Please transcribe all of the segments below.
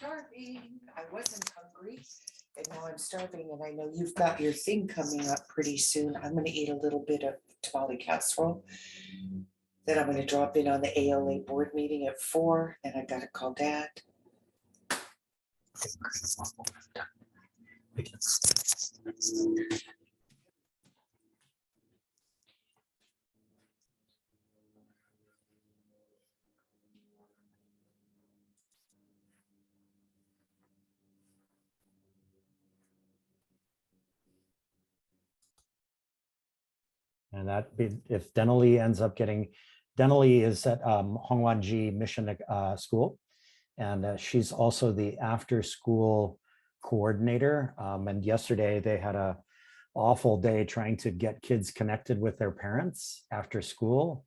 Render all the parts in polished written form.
starving. I wasn't hungry, and now I'm starving, and I know you've got your thing coming up pretty soon. I'm gonna eat a little bit of tamale casserole. Then I'm gonna drop in on the ALA board meeting at 4, and I gotta call Dad. And if Denali ends up getting, Denali is at Hongwanji Mission School, and she's also the after school coordinator. And yesterday they had a awful day trying to get kids connected with their parents after school.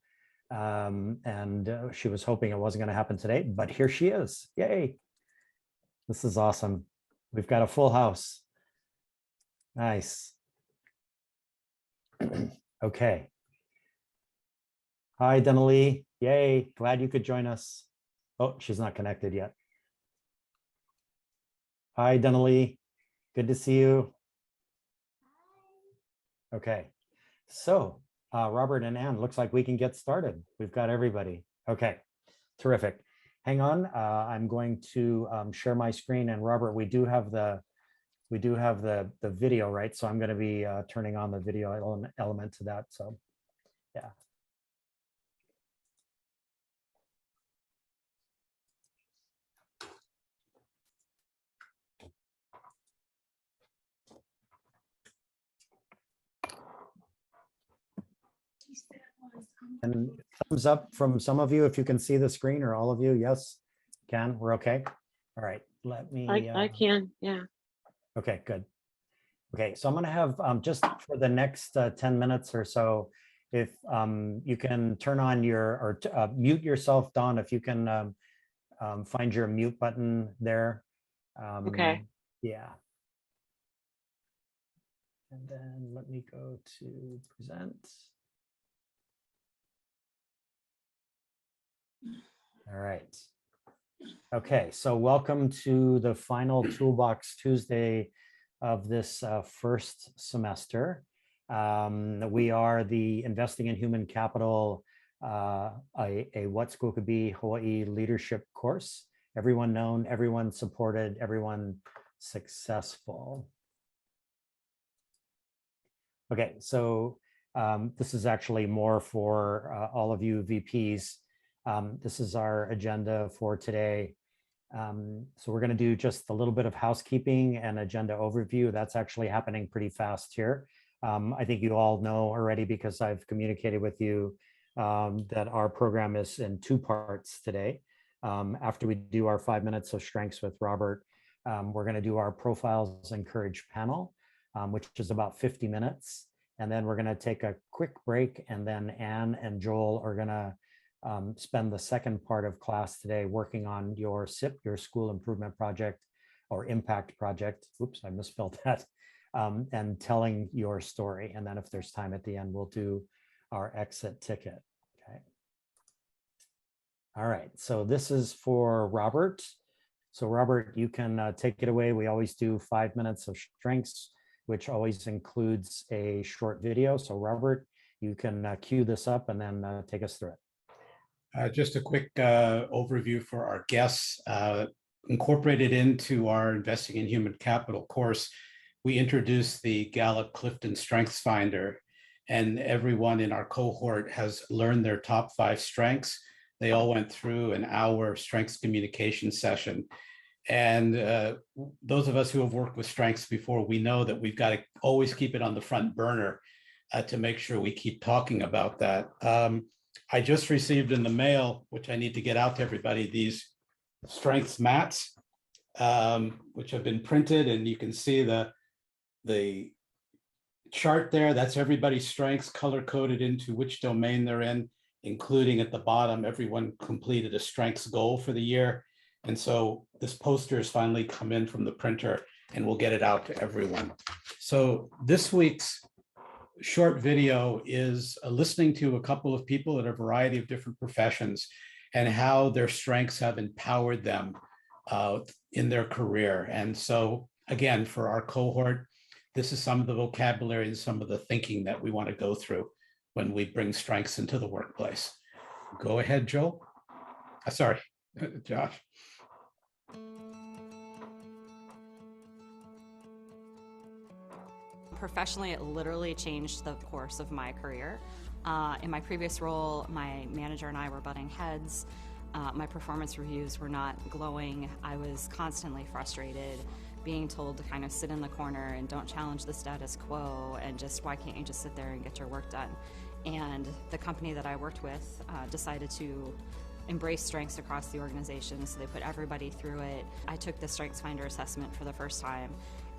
And she was hoping it wasn't going to happen today, but here she is. Yay. This is awesome. We've got a full house. Nice. Okay. Hi, Denali. Yay. Glad you could join us. Oh, she's not connected yet. Hi, Denali. Good to see you. Okay. So, Robert and Ann, looks like we can get started. We've got everybody. Okay. Terrific. Hang on. I'm going to share my screen, and Robert, we do have the video, right? So I'm going to be turning on the video element to that. So, yeah. And thumbs up from some of you if you can see the screen, or all of you. Yes, can. We're okay. All right. Let me. I can. Yeah. Okay, good. Okay, so I'm going to have just for the next 10 minutes or so, if you can turn on your, or mute yourself, Dawn, if you can find your mute button there. Okay. Yeah. And then let me go to present. All right. Okay, so welcome to the final Toolbox Tuesday of this first semester. We are the Investing in Human Capital, a What School Could Be Hawaii leadership course. Everyone known, everyone supported, everyone successful. Okay, so this is actually more for all of you VPs. This is our agenda for today. So we're going to do just a little bit of housekeeping and agenda overview. That's actually happening pretty fast here. I think you all know already, because I've communicated with you that our program is in 2 parts today. After we do our 5 minutes of strengths with Robert, we're going to do our Profiles and Courage panel, which is about 50 minutes. And then we're going to take a quick break, and then Ann and Joel are going to spend the second part of class today working on your SIP, your School Improvement Project, or Impact Project. Oops, I misspelled that. And telling your story. And then if there's time at the end, we'll do our exit ticket. Okay. All right, so this is for Robert. So Robert, you can take it away. We always do 5 minutes of strengths, which always includes a short video. So Robert, you can cue this up and then take us through it. Just a quick overview for our guests. Incorporated into our Investing in Human Capital course, we introduced the Gallup Clifton Strengths Finder, and everyone in our cohort has learned their top 5 strengths. They all went through an hour strengths communication session. And those of us who have worked with strengths before, we know that we've got to always keep it on the front burner to make sure we keep talking about that. I just received in the mail, which I need to get out to everybody, these strengths mats, which have been printed, and you can see the chart there. That's everybody's strengths color coded into which domain they're in, including at the bottom, everyone completed a strengths goal for the year. And so this poster has finally come in from the printer, and we'll get it out to everyone. So this week's short video is listening to a couple of people at a variety of different professions and how their strengths have empowered them in their career. And so again, for our cohort, this is some of the vocabulary and some of the thinking that we want to go through when we bring strengths into the workplace. Go ahead, Joel. Sorry, Josh. Professionally, it literally changed the course of my career. In my previous role, my manager and I were butting heads. My performance reviews were not glowing. I was constantly frustrated, being told to kind of sit in the corner and don't challenge the status quo and just, why can't you just sit there and get your work done? And the company that I worked with decided to embrace strengths across the organization, so they put everybody through it. I took the StrengthsFinder assessment for the first time,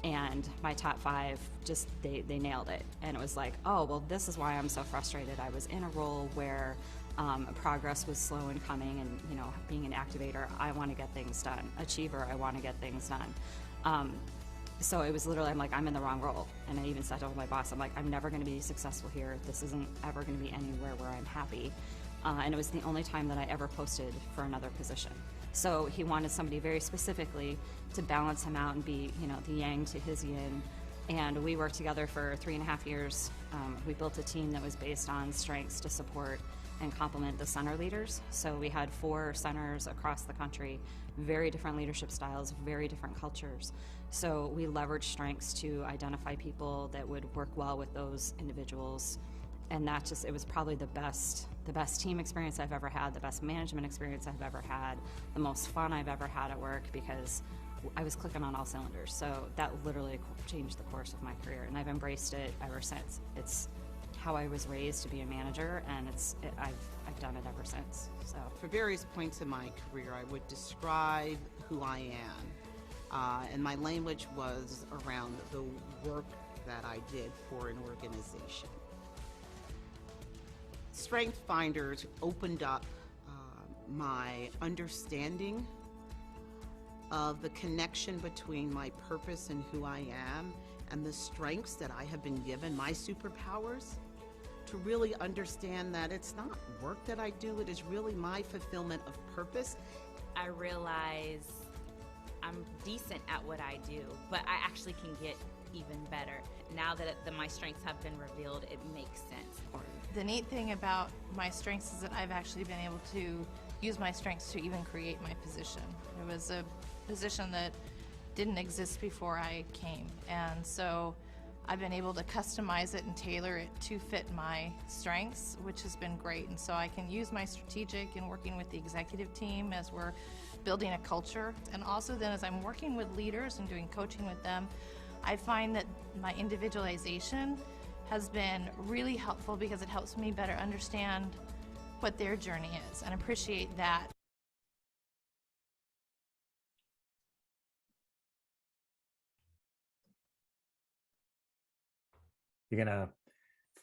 and my top 5 just, they nailed it. And it was like, oh, well, this is why I'm so frustrated. I was in a role where progress was slow in coming, and, you know, being an activator, I want to get things done. Achiever, I want to get things done. So it was literally, I'm like, I'm in the wrong role. And I even said to my boss, I'm like, I'm never going to be successful here. This isn't ever going to be anywhere where I'm happy. And it was the only time that I ever posted for another position. So he wanted somebody very specifically to balance him out and be, you know, the yang to his yin. And we worked together for 3.5 years. We built a team that was based on strengths to support and complement the center leaders. So we had 4 centers across the country, very different leadership styles, very different cultures. So we leveraged strengths to identify people that would work well with those individuals. And that just, it was probably the best team experience I've ever had, the best management experience I've ever had, the most fun I've ever had at work, because I was clicking on all cylinders. So that literally changed the course of my career, and I've embraced it ever since. It's how I was raised to be a manager, and I've done it ever since. So for various points in my career, I would describe who I am, and my language was around the work that I did for an organization. StrengthsFinders opened up my understanding of the connection between my purpose and who I am and the strengths that I have been given, my superpowers, to really understand that it's not work that I do, it is really my fulfillment of purpose. I realize I'm decent at what I do, but I actually can get even better. Now that my strengths have been revealed, it makes sense. The neat thing about my strengths is that I've actually been able to use my strengths to even create my position. It was a position that didn't exist before I came, and so I've been able to customize it and tailor it to fit my strengths, which has been great. And so I can use my strategic in working with the executive team as we're building a culture, and also then as I'm working with leaders and doing coaching with them, I find that my individualization has been really helpful because it helps me better understand what their journey is and appreciate that. You're gonna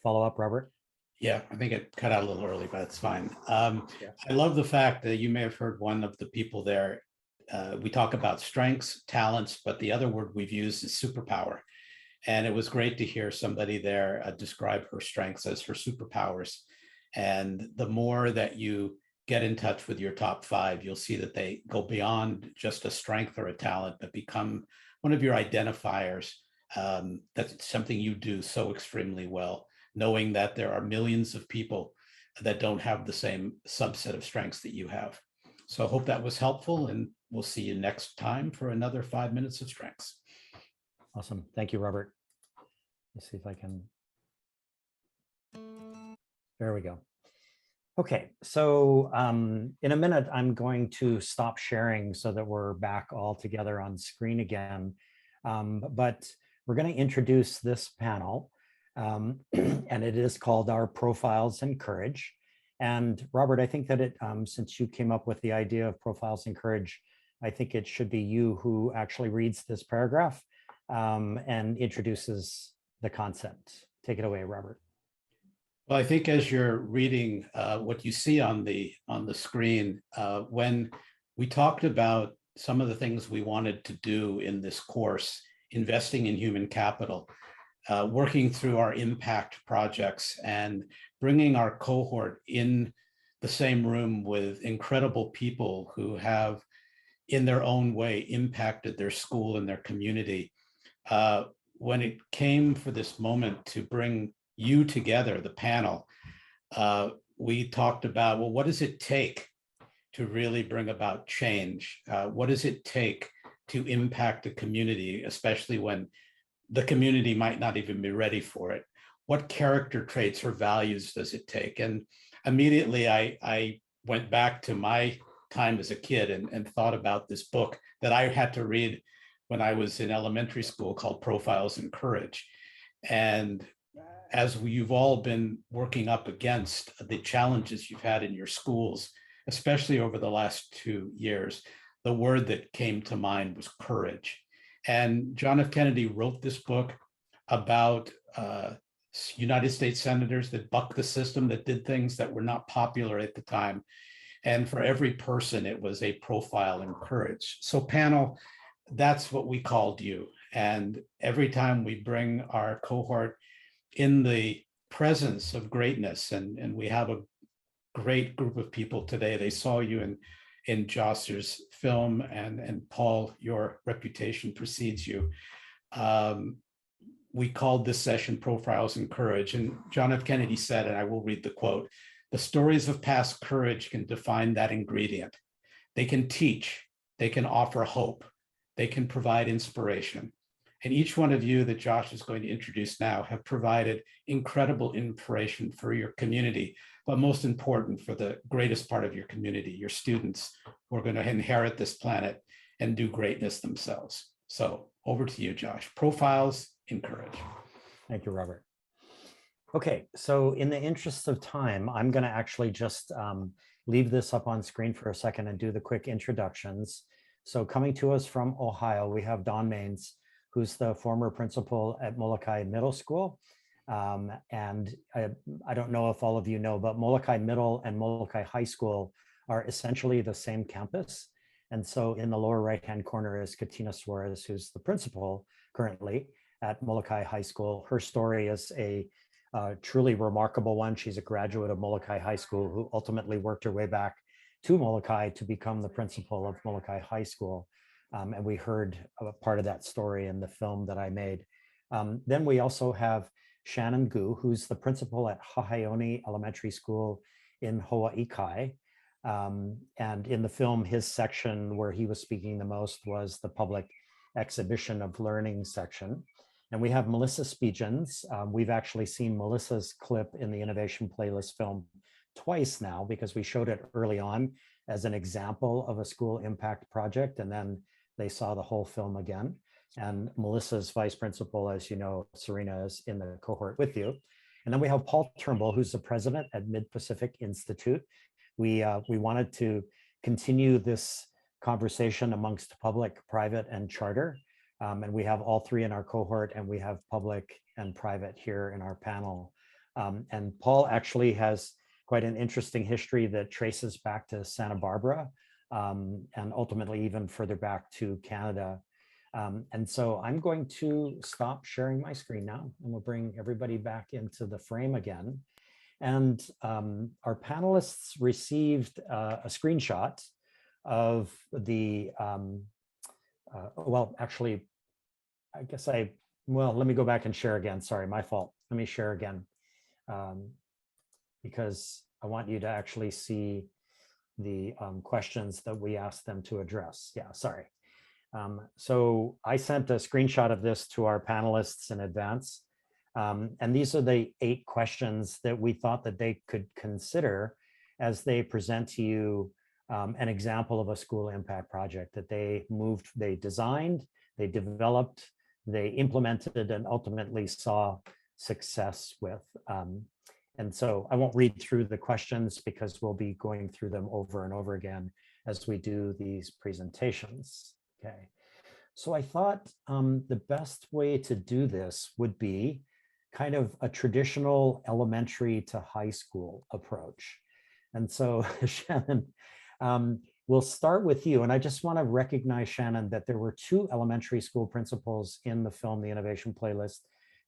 follow up, Robert? Yeah, I think it cut out a little early, but it's fine. Yeah. I love the fact that you may have heard one of the people there. We talk about strengths, talents, but the other word we've used is superpower. And it was great to hear somebody there describe her strengths as her superpowers. And the more that you get in touch with your top 5, you'll see that they go beyond just a strength or a talent, but become one of your identifiers. That's something you do so extremely well, knowing that there are millions of people that don't have the same subset of strengths that you have. So I hope that was helpful, and we'll see you next time for another 5 minutes of strengths. Awesome. Thank you, Robert. Let's see if I can. There we go. Okay, so in a minute, I'm going to stop sharing so that we're back all together on screen again. But we're going to introduce this panel, and it is called our Profiles in Courage. And Robert, I think that since you came up with the idea of Profiles in Courage, I think it should be you who actually reads this paragraph and introduces the concept. Take it away, Robert. Well, I think as you're reading what you see on the screen, when we talked about some of the things we wanted to do in this course, investing in human capital, working through our impact projects, and bringing our cohort in the same room with incredible people who have in their own way, impacted their school and their community. When it came for this moment to bring you together, the panel, we talked about, well, what does it take to really bring about change? What does it take to impact the community, especially when the community might not even be ready for it? What character traits or values does it take? And immediately I went back to my time as a kid and thought about this book that I had to read when I was in elementary school called Profiles in Courage. And as you've all been working up against the challenges you've had in your schools, especially over the last 2 years, the word that came to mind was courage. And John F. Kennedy wrote this book about United States senators that bucked the system, that did things that were not popular at the time. And for every person, it was a profile in courage. So panel, that's what we called you. And every time we bring our cohort in the presence of greatness, and we have a great group of people today. They saw you in Josser's film, and Paul, your reputation precedes you. We called this session Profiles in Courage, and John F. Kennedy said, and I will read the quote, "The stories of past courage can define that ingredient. They can teach, they can offer hope, they can provide inspiration. And each one of you that Josh is going to introduce now have provided incredible inspiration for your community, but most important for the greatest part of your community, your students who are going to inherit this planet and do greatness themselves." So over to you, Josh. Profiles in Courage. Thank you, Robert. Okay, so in the interest of time, I'm going to actually just leave this up on screen for a second and do the quick introductions. So coming to us from Ohio, we have Don Maines, who's the former principal at Molokai Middle School. And I don't know if all of you know, but Molokai Middle and Molokai High School are essentially the same campus. And so in the lower right-hand corner is Katina Suarez, who's the principal currently at Molokai High School. Her story is a truly remarkable one. She's a graduate of Molokai High School who ultimately worked her way back to Molokai to become the principal of Molokai High School. And we heard a part of that story in the film that I made. Then we also have Shannon Gu, who's the principal at Haheone Elementary School in Hawaii Kai. And in the film, his section where he was speaking the most was the public exhibition of learning section. And we have Melissa Spiegens. We've actually seen Melissa's clip in the Innovation Playlist film twice now, because we showed it early on as an example of a school impact project, and then they saw the whole film again. And Melissa's vice principal, as you know, Serena, is in the cohort with you. And then we have Paul Turnbull, who's the president at Mid-Pacific Institute. We wanted to continue this conversation amongst public, private, and charter. And we have all three in our cohort, and we have public and private here in our panel. And Paul actually has quite an interesting history that traces back to Santa Barbara, and ultimately even further back to Canada. And so I'm going to stop sharing my screen now, and we'll bring everybody back into the frame again. And our panelists received a screenshot of the, well, actually, I guess let me go back and share again. Sorry, my fault. Let me share again, because I want you to actually see the questions that we asked them to address. Yeah, sorry. So I sent a screenshot of this to our panelists in advance. And these are the 8 questions that we thought that they could consider as they present to you an example of a school impact project that they designed, they developed, they implemented, and ultimately saw success with. And so I won't read through the questions because we'll be going through them over and over again as we do these presentations. Okay, so I thought the best way to do this would be kind of a traditional elementary to high school approach. And so Shannon, we'll start with you. And I just want to recognize, Shannon, that there were 2 elementary school principals in the film, The Innovation Playlist.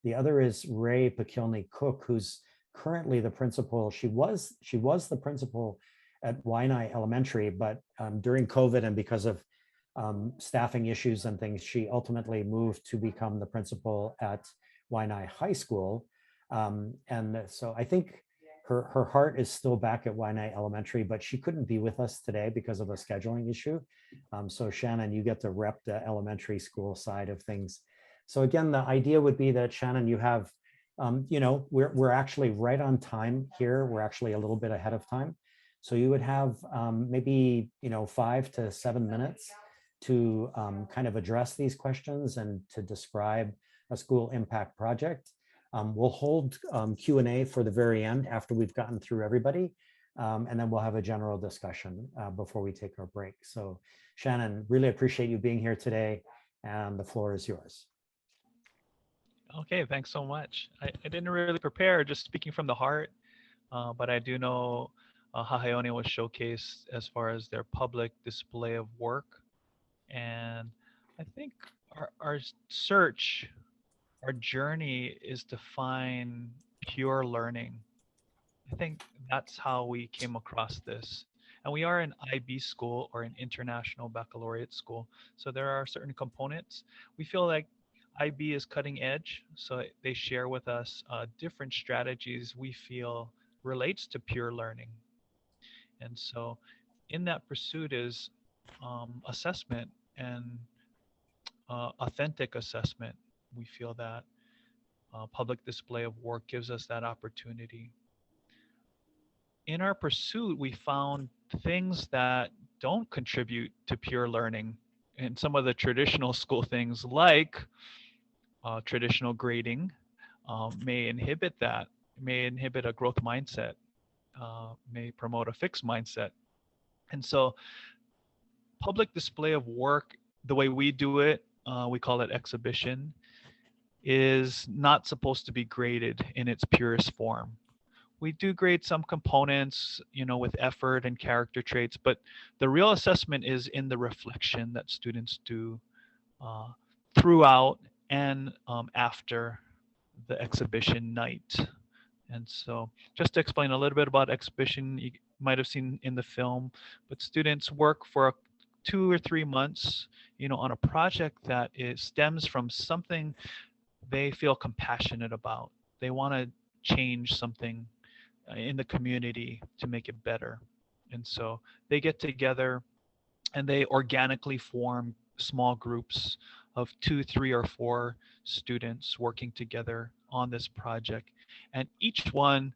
The other is Ray Pekilny Cook, who's currently the principal. She was the principal at Waianae Elementary, but during COVID and because of staffing issues and things, she ultimately moved to become the principal at Waianae High School. And so I think her heart is still back at Waianae Elementary, but she couldn't be with us today because of a scheduling issue. So Shannon, you get to rep the elementary school side of things. So again, the idea would be that Shannon, you have, we're actually right on time here. We're actually a little bit ahead of time. So you would have maybe 5 to 7 minutes to kind of address these questions and to describe a school impact project. We'll hold Q&A for the very end after we've gotten through everybody, and then we'll have a general discussion before we take our break. So Shannon, really appreciate you being here today, and the floor is yours. Okay, thanks so much. I didn't really prepare, just speaking from the heart, but I do know Haheone was showcased as far as their public display of work. And I think our search, our journey is to find pure learning. I think that's how we came across this. And we are an IB school, or an international baccalaureate school. So there are certain components. We feel like IB is cutting edge. So they share with us different strategies we feel relates to pure learning. And so in that pursuit is assessment and authentic assessment. We feel that public display of work gives us that opportunity. In our pursuit, we found things that don't contribute to pure learning, and some of the traditional school things like traditional grading may inhibit that, may inhibit a growth mindset, may promote a fixed mindset. And so public display of work, the way we do it, we call it exhibition, is not supposed to be graded in its purest form. We do grade some components, with effort and character traits, but the real assessment is in the reflection that students do throughout and after the exhibition night. And so just to explain a little bit about exhibition, you might have seen in the film, but students work for 2 or 3 months, on a project that stems from something they feel compassionate about. They want to change something in the community to make it better. And so they get together and they organically form small groups of 2, 3, or 4 students working together on this project. And each one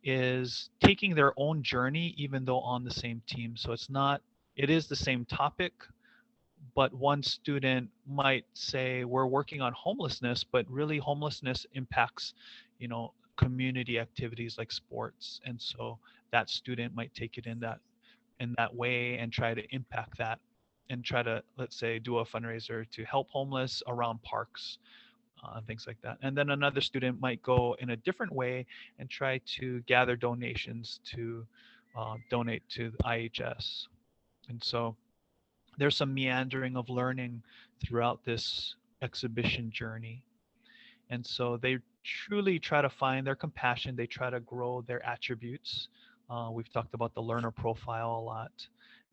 is taking their own journey, even though on the same team. So it is the same topic, but one student might say, we're working on homelessness, but really homelessness impacts, community activities like sports. And so that student might take it in that way and try to impact that, and try to, let's say, do a fundraiser to help homeless around parks, things like that. And then another student might go in a different way and try to gather donations to donate to the IHS. And so there's some meandering of learning throughout this exhibition journey. And so they truly try to find their compassion. They try to grow their attributes. We've talked about the learner profile a lot.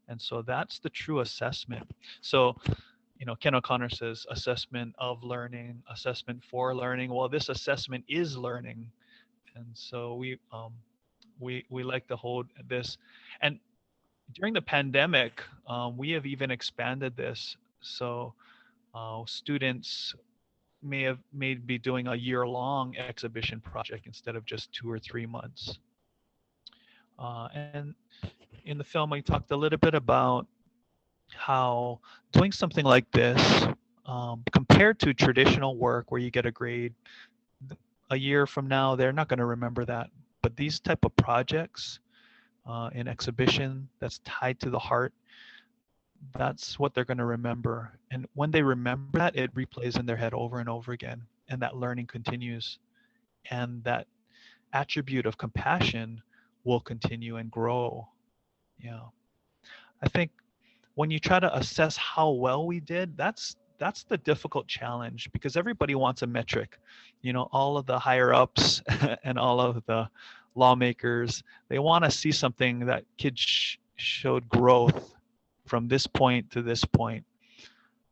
And so that's the true assessment. So, Ken O'Connor says assessment of learning, assessment for learning. Well, this assessment is learning. And so we like to hold this. And during the pandemic, we have even expanded this. So students may be doing a year-long exhibition project instead of just 2 or 3 months. And in the film, I talked a little bit about how doing something like this, compared to traditional work where you get a grade, a year from now, they're not going to remember that. But these type of projects in exhibition that's tied to the heart, that's what they're going to remember. And when they remember that, it replays in their head over and over again. And that learning continues. And that attribute of compassion will continue and grow. Yeah. I think when you try to assess how well we did, that's the difficult challenge, because everybody wants a metric. All of the higher ups and all of the lawmakers, they want to see something that kids showed growth from this point to this point.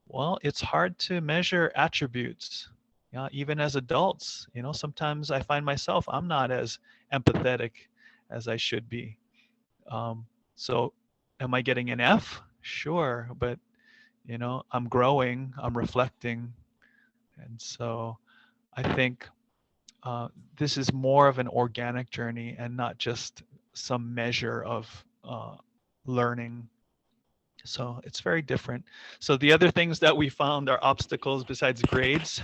Well, it's hard to measure attributes. Even as adults, sometimes I find myself, I'm not as empathetic as I should be. So am I getting an F? Sure, but I'm growing, I'm reflecting. And so I think this is more of an organic journey and not just some measure of learning. So it's very different. So the other things that we found are obstacles besides grades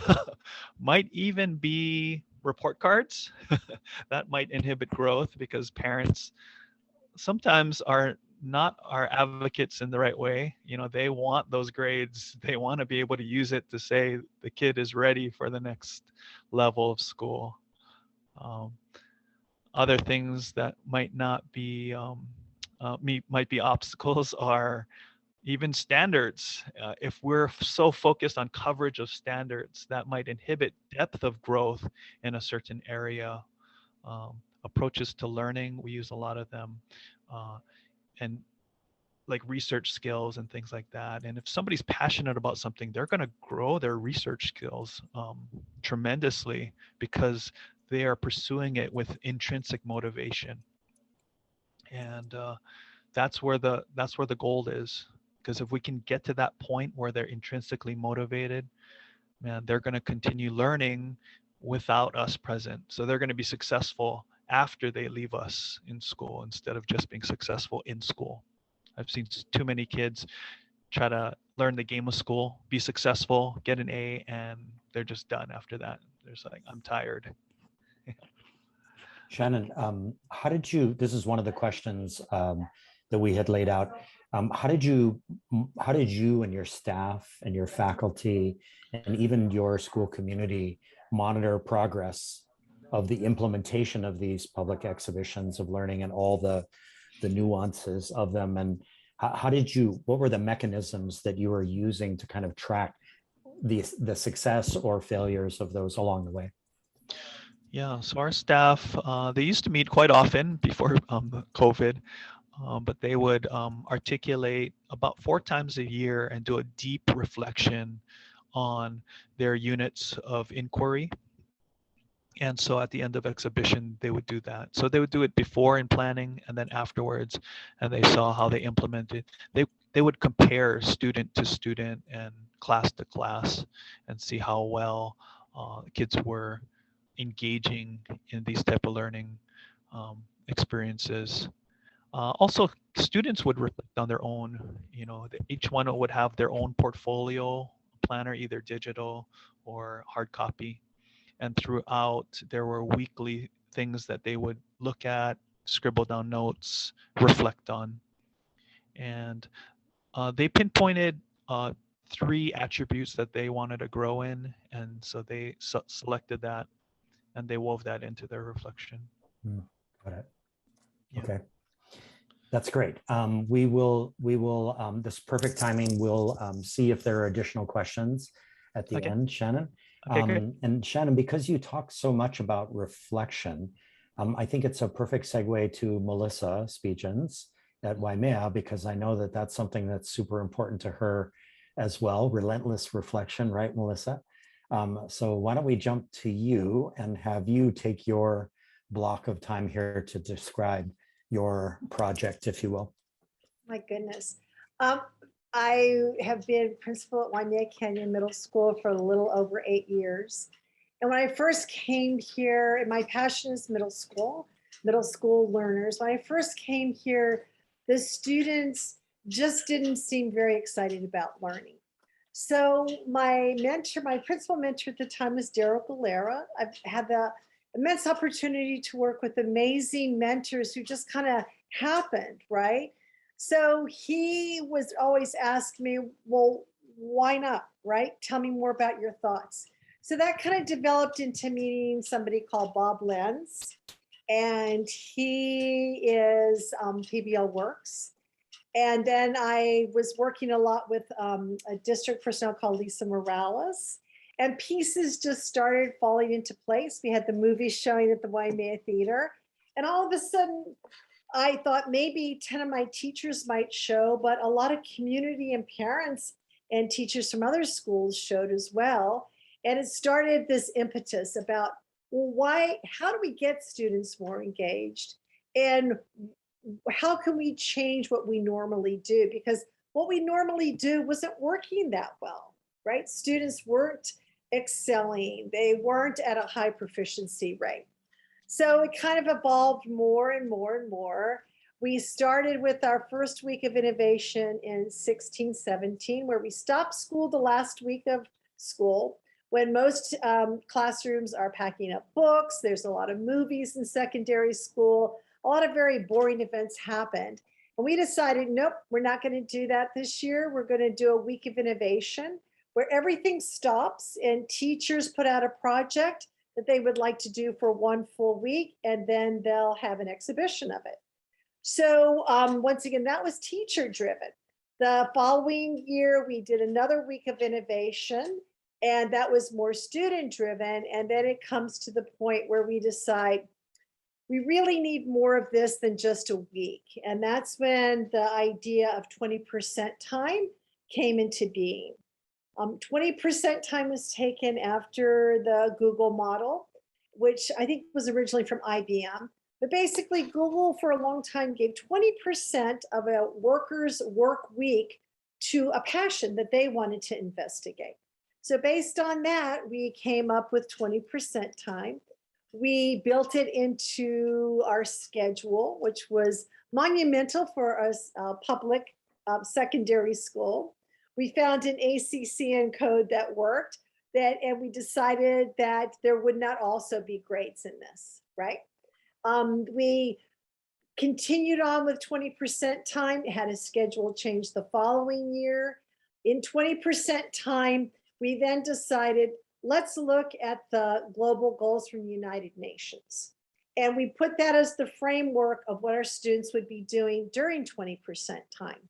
might even be report cards. That might inhibit growth because parents sometimes are not our advocates in the right way. They want those grades. They want to be able to use it to say the kid is ready for the next level of school. Other things that might not be might be obstacles are even standards. If we're so focused on coverage of standards, that might inhibit depth of growth in a certain area. Approaches to learning, we use a lot of them, and like research skills and things like that. And if somebody's passionate about something, they're going to grow their research skills tremendously because they are pursuing it with intrinsic motivation. And that's where the gold is. Because if we can get to that point where they're intrinsically motivated, man, they're going to continue learning without us present. So they're going to be successful after they leave us in school instead of just being successful in school. I've seen too many kids try to learn the game of school, be successful, get an A, and they're just done after that. They're just like, I'm tired. Shannon, how did you, this is one of the questions that we had laid out. How did you and your staff and your faculty and even your school community monitor progress of the implementation of these public exhibitions of learning and all the nuances of them? And what were the mechanisms that you were using to kind of track the success or failures of those along the way? Yeah, so our staff, they used to meet quite often before COVID. But they would articulate about 4 times a year and do a deep reflection on their units of inquiry. And so at the end of exhibition, they would do that. So they would do it before in planning and then afterwards, and they saw how they implemented. They would compare student to student and class to class and see how well kids were engaging in these type of learning experiences. Also, students would reflect on their own, each one would have their own portfolio planner, either digital or hard copy. And throughout, there were weekly things that they would look at, scribble down notes, reflect on. And they pinpointed 3 attributes that they wanted to grow in. And so they selected that and they wove that into their reflection. Got it. Yeah. Okay. That's great. We will, this perfect timing, we'll see if there are additional questions at the end, Shannon. Okay, great. And Shannon, because you talk so much about reflection, I think it's a perfect segue to Melissa Spijans at Waimea, because I know that that's something that's super important to her as well, relentless reflection, right, Melissa? So why don't we jump to you and have you take your block of time here to describe your project, if you will. My goodness. I have been principal at Waimea Canyon Middle School for a little over 8 years. And when I first came here, and my passion is middle school learners. When I first came here, the students just didn't seem very excited about learning. So my principal mentor at the time was Daryl Galera. I've had the immense opportunity to work with amazing mentors who just kind of happened, right? So he was always asking me, well, why not, right? Tell me more about your thoughts. So that kind of developed into meeting somebody called Bob Lenz, and he is PBL Works. And then I was working a lot with a district personnel called Lisa Morales. And pieces just started falling into place. We had the movie showing at the Waimea Theater. And all of a sudden, I thought maybe 10 of my teachers might show, but a lot of community and parents and teachers from other schools showed as well. And it started this impetus about, well, how do we get students more engaged? And how can we change what we normally do? Because what we normally do wasn't working that well, right? Students weren't excelling. They weren't at a high proficiency rate. So it kind of evolved more and more and more. We started with our first week of innovation in 16-17, where we stopped school the last week of school, when most classrooms are packing up books. There's a lot of movies in secondary school. A lot of very boring events happened. And we decided, nope, we're not going to do that this year. We're going to do a week of innovation where everything stops and teachers put out a project that they would like to do for one full week, and then they'll have an exhibition of it. So once again, that was teacher driven. The following year, we did another week of innovation, and that was more student driven. And then it comes to the point where we decide we really need more of this than just a week. And that's when the idea of 20% time came into being. 20% time was taken after the Google model, which I think was originally from IBM. But basically, Google for a long time gave 20% of a worker's work week to a passion that they wanted to investigate. So based on that, we came up with 20% time. We built it into our schedule, which was monumental for a public secondary school. We found an ACCN code that worked, and we decided that there would not also be grades in this, right? We continued on with 20% time, had a schedule change the following year. In 20% time, we then decided, let's look at the global goals from the United Nations. And we put that as the framework of what our students would be doing during 20% time.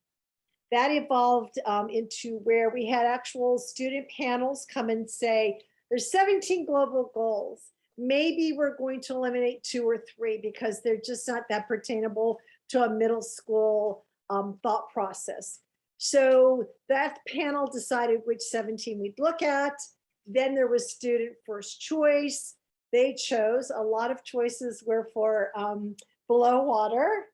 That evolved into where we had actual student panels come and say, there's 17 global goals. Maybe we're going to eliminate 2 or 3 because they're just not that pertainable to a middle school thought process. So that panel decided which 17 we'd look at. Then there was student first choice. They chose, a lot of choices were for below water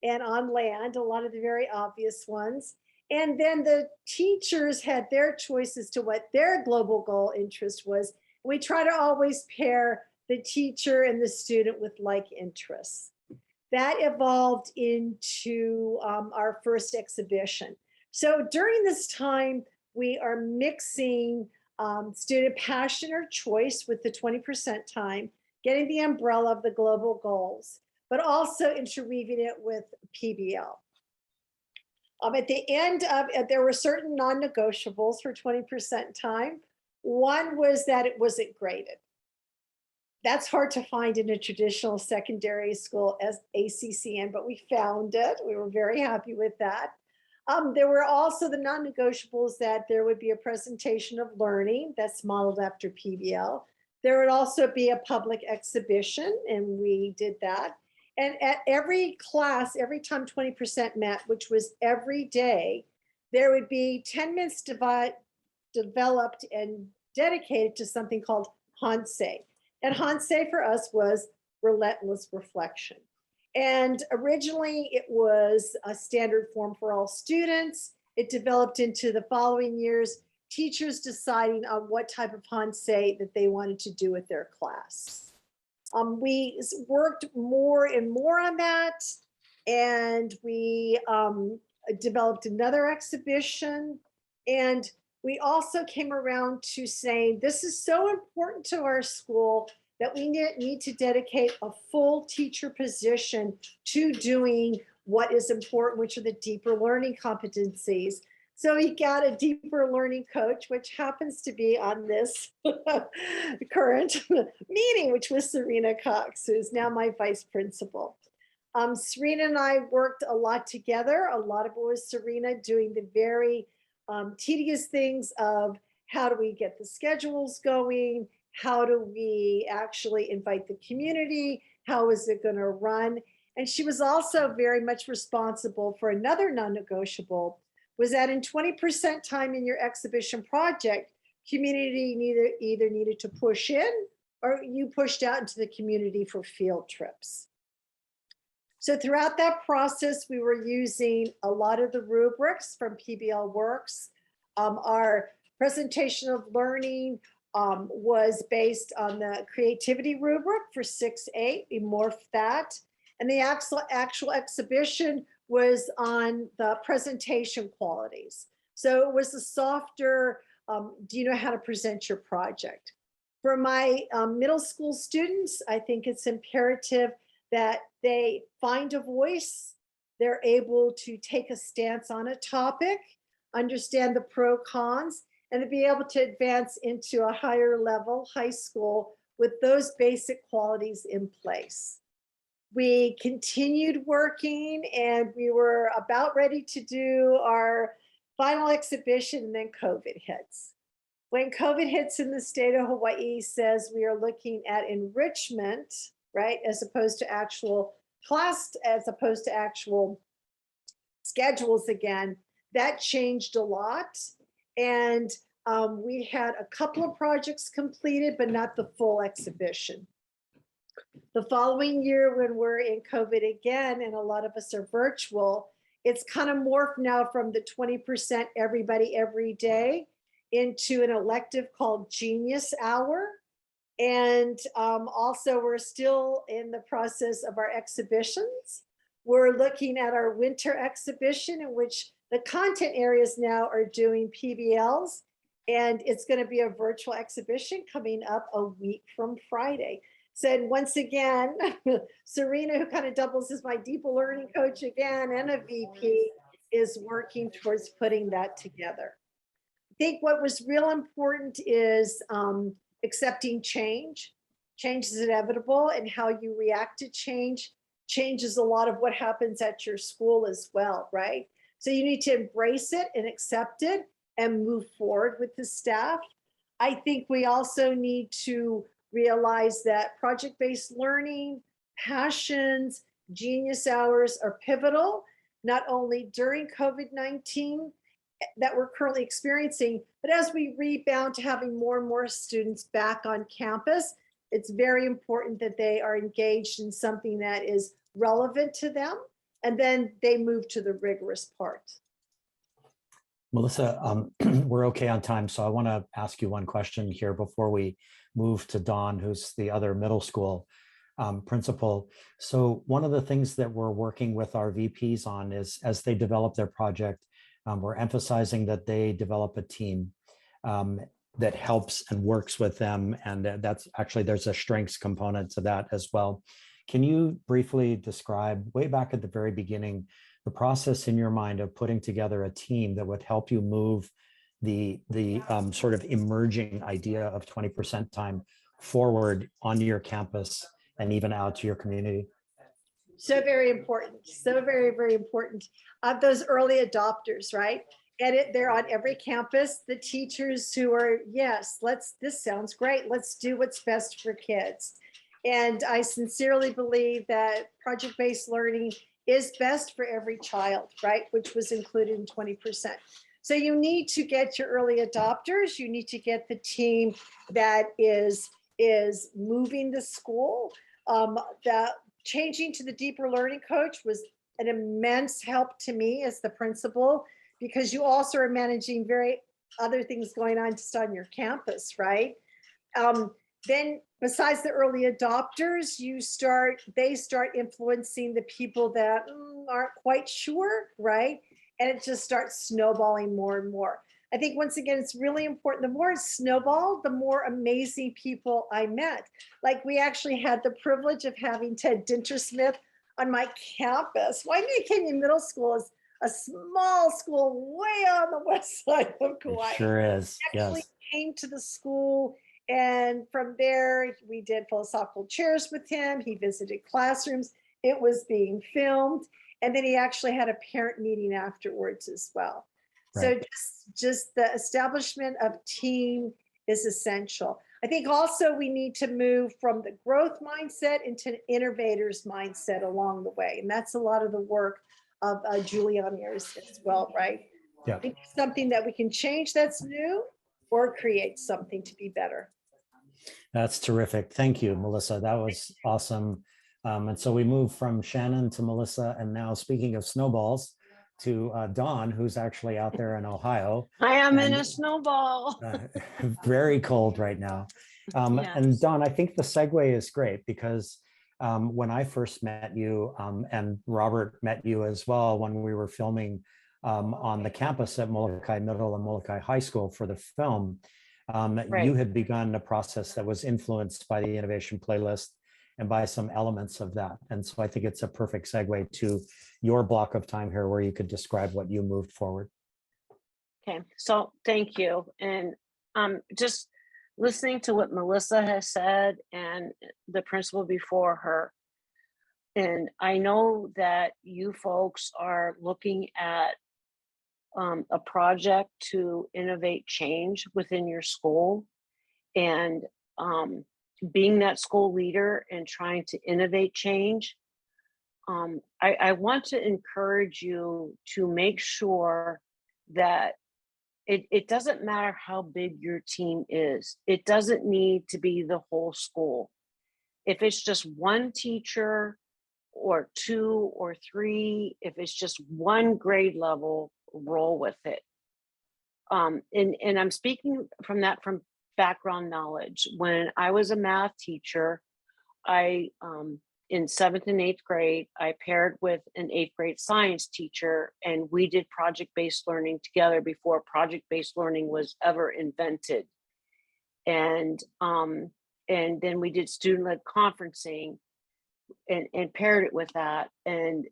and on land, a lot of the very obvious ones. And then the teachers had their choices to what their global goal interest was. We try to always pair the teacher and the student with like interests. That evolved into our first exhibition. So during this time, we are mixing student passion or choice with the 20% time, getting the umbrella of the global goals, but also interweaving it with PBL. At the end of it, there were certain non-negotiables for 20% time. One was that it wasn't graded. That's hard to find in a traditional secondary school as ACCN, but we found it. We were very happy with that. There were also the non-negotiables that there would be a presentation of learning that's modeled after PBL. There would also be a public exhibition, and we did that. And at every class, every time 20% met, which was every day, there would be 10 minutes developed and dedicated to something called Hansei. And Hansei for us was relentless reflection. And originally it was a standard form for all students. It developed into the following years, teachers deciding on what type of Hansei that they wanted to do with their class. We worked more and more on that, and we developed another exhibition. And we also came around to saying, this is so important to our school that we need to dedicate a full teacher position to doing what is important, which are the deeper learning competencies. So we got a deeper learning coach, which happens to be on this current meeting, which was Serena Cox, who is now my vice principal. Serena and I worked a lot together. A lot of it was Serena doing the very tedious things of how do we get the schedules going? How do we actually invite the community? How is it going to run? And she was also very much responsible for another non-negotiable, was that in 20% time in your exhibition project, community either needed to push in or you pushed out into the community for field trips. So throughout that process, we were using a lot of the rubrics from PBL Works. Our presentation of learning was based on the creativity rubric for 6-8. We morphed that. And the actual exhibition was on the presentation qualities. So it was a softer, do you know how to present your project? For my middle school students, I think it's imperative that they find a voice, they're able to take a stance on a topic, understand the pro cons, and to be able to advance into a higher level, high school, with those basic qualities in place. We continued working and we were about ready to do our final exhibition, and then COVID hits. When COVID hits in the state of Hawaii, says we are looking at enrichment, right, as opposed to actual class, as opposed to actual schedules again, that changed a lot. And we had a couple of projects completed, but not the full exhibition. The following year, when we're in COVID again, and a lot of us are virtual, it's kind of morphed now from the 20% everybody every day into an elective called Genius Hour. And also we're still in the process of our exhibitions. We're looking at our winter exhibition, in which the content areas now are doing PBLs, and it's going to be a virtual exhibition coming up a week from Friday. So once again, Serena, who kind of doubles as my deeper learning coach again and a VP, is working towards putting that together. I think what was real important is accepting change. Change is inevitable, and how you react to change changes a lot of what happens at your school as well, right? So you need to embrace it and accept it and move forward with the staff. I think we also need to realize that project-based learning, passions, genius hours are pivotal, not only during COVID-19 that we're currently experiencing, but as we rebound to having more and more students back on campus, it's very important that they are engaged in something that is relevant to them, and then they move to the rigorous part. Melissa, we're okay on time, so I want to ask you one question here before we move to Dawn, who's the other middle school principal. So one of the things that we're working with our VPs on is, as they develop their project, we're emphasizing that they develop a team that helps and works with them, and that's actually, there's a strengths component to that as well. Can you briefly describe, way back at the very beginning, the process in your mind of putting together a team that would help you move the sort of emerging idea of 20% time forward onto your campus and even out to your community? So very important. So very, very important. Those early adopters, right? And they're on every campus. The teachers who are, yes, this sounds great. Let's do what's best for kids. And I sincerely believe that project-based learning is best for every child, right? Which was included in 20%. So you need to get your early adopters. You need to get the team that is moving the school. That changing to the deeper learning coach was an immense help to me as the principal, because you also are managing very other things going on just on your campus, right? Then besides the early adopters, they start influencing the people that aren't quite sure, right? And it just starts snowballing more and more. I think once again, it's really important. The more it snowballed, the more amazing people I met. Like, we actually had the privilege of having Ted Dintersmith on my campus. Waimea Canyon Middle School is a small school way on the west side of Kauai. It sure is, He actually yes. came to the school, and from there, we did philosophical chairs with him. He visited classrooms. It was being filmed. And then he actually had a parent meeting afterwards as well. Right. So just the establishment of team is essential. I think also we need to move from the growth mindset into an innovator's mindset along the way. And that's a lot of the work of Julie Amiers as well, right? Yeah. Think of something that we can change that's new or create something to be better. That's terrific. Thank you, Melissa. That was awesome. And so we move from Shannon to Melissa, and now speaking of snowballs, to Dawn, who's actually out there in Ohio. I am in And, a snowball. very cold right now. And Yes. Dawn, I think the segue is great because when I first met you, and Robert met you as well when we were filming on the campus at Molokai Middle and Molokai High School for the film, Right. you had begun a process that was influenced by the innovation playlist and by some elements of that. And so I think it's a perfect segue to your block of time here where you could describe what you moved forward. Okay, so thank you. And just listening to what Melissa has said and the principal before her. And I know that you folks are looking at a project to innovate change within your school. And being that school leader and trying to innovate change, I want to encourage you to make sure that it doesn't matter how big your team is. It doesn't need to be the whole school. If it's just one teacher or two or three, if it's just one grade level, roll with it. And I'm speaking from background knowledge. When I was a math teacher, I in 7th and 8th grade, I paired with an 8th grade science teacher, and we did project-based learning together before project-based learning was ever invented. And then we did student-led conferencing and paired it with that. And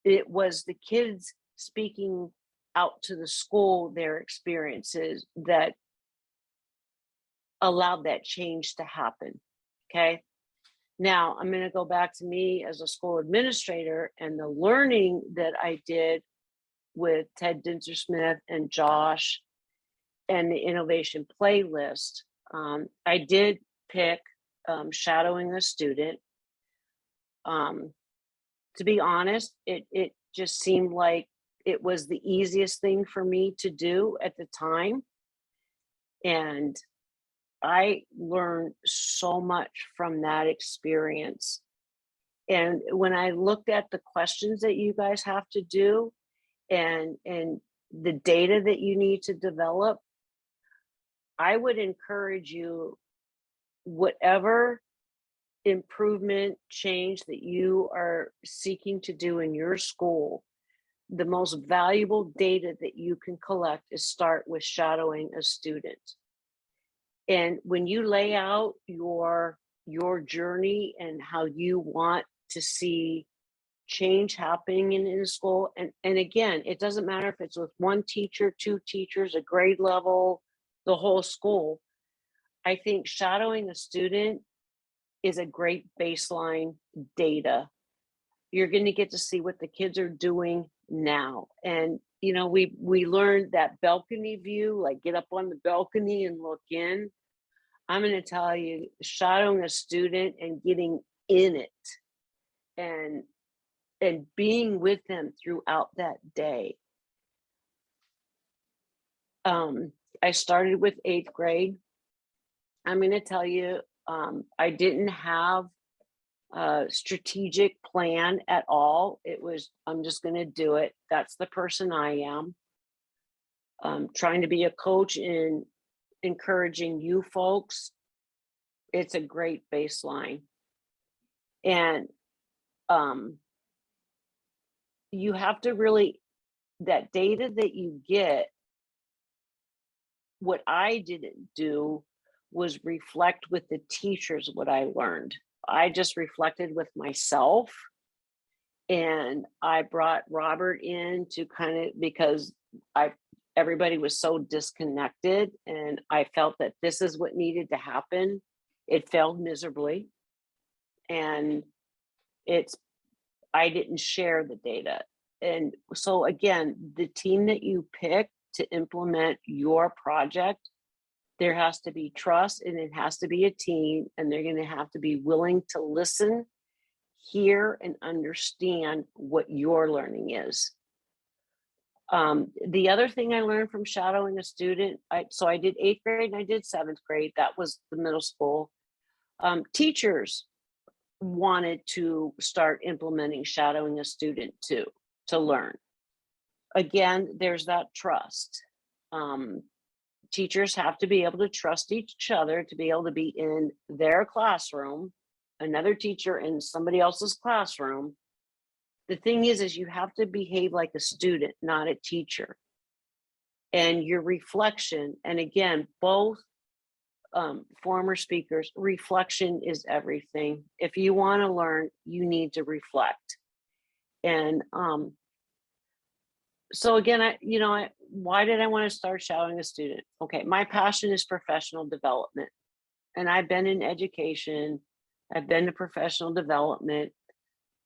it was the kids speaking out to the school, their experiences, that allowed that change to happen. Okay. Now I'm going to go back to me as a school administrator and the learning that I did with Ted Dintersmith and Josh and the innovation playlist. I did pick shadowing a student. To be honest, it just seemed like it was the easiest thing for me to do at the time. And I learned so much from that experience. And when I looked at the questions that you guys have to do and the data that you need to develop, I would encourage you, whatever improvement change that you are seeking to do in your school, the most valuable data that you can collect is start with shadowing a student. And when you lay out your journey and how you want to see change happening in a school, and again, it doesn't matter if it's with one teacher, two teachers, a grade level, the whole school. I think shadowing a student is a great baseline data. You're going to get to see what the kids are doing now. And you know, we learned that balcony view, like get up on the balcony and look in. I'm going to tell you, shadowing a student and getting in it and being with them throughout that day. I started with 8th grade. I'm going to tell you, I didn't have a strategic plan at all. It was, I'm just going to do it. That's the person I am. Trying to be a coach in encouraging you folks. It's a great baseline. And you have to really, that data that you get, what I didn't do was reflect with the teachers what I learned. I just reflected with myself. And I brought Robert in to kind of, because everybody was so disconnected, and I felt that this is what needed to happen. It failed miserably. And I didn't share the data. And so again, the team that you pick to implement your project, there has to be trust, and it has to be a team, and they're going to have to be willing to listen, hear, and understand what your learning is. The other thing I learned from shadowing a student, so I did 8th grade and I did 7th grade. That was the middle school. Teachers wanted to start implementing shadowing a student too, to learn. Again, there's that trust. Teachers have to be able to trust each other to be able to be in their classroom, another teacher in somebody else's classroom. The thing is you have to behave like a student, not a teacher. And your reflection, and again, both former speakers, reflection is everything. If you want to learn, you need to reflect. And so again, why did I want to start shadowing a student? Okay, my passion is professional development. And I've been in education, I've been to professional development,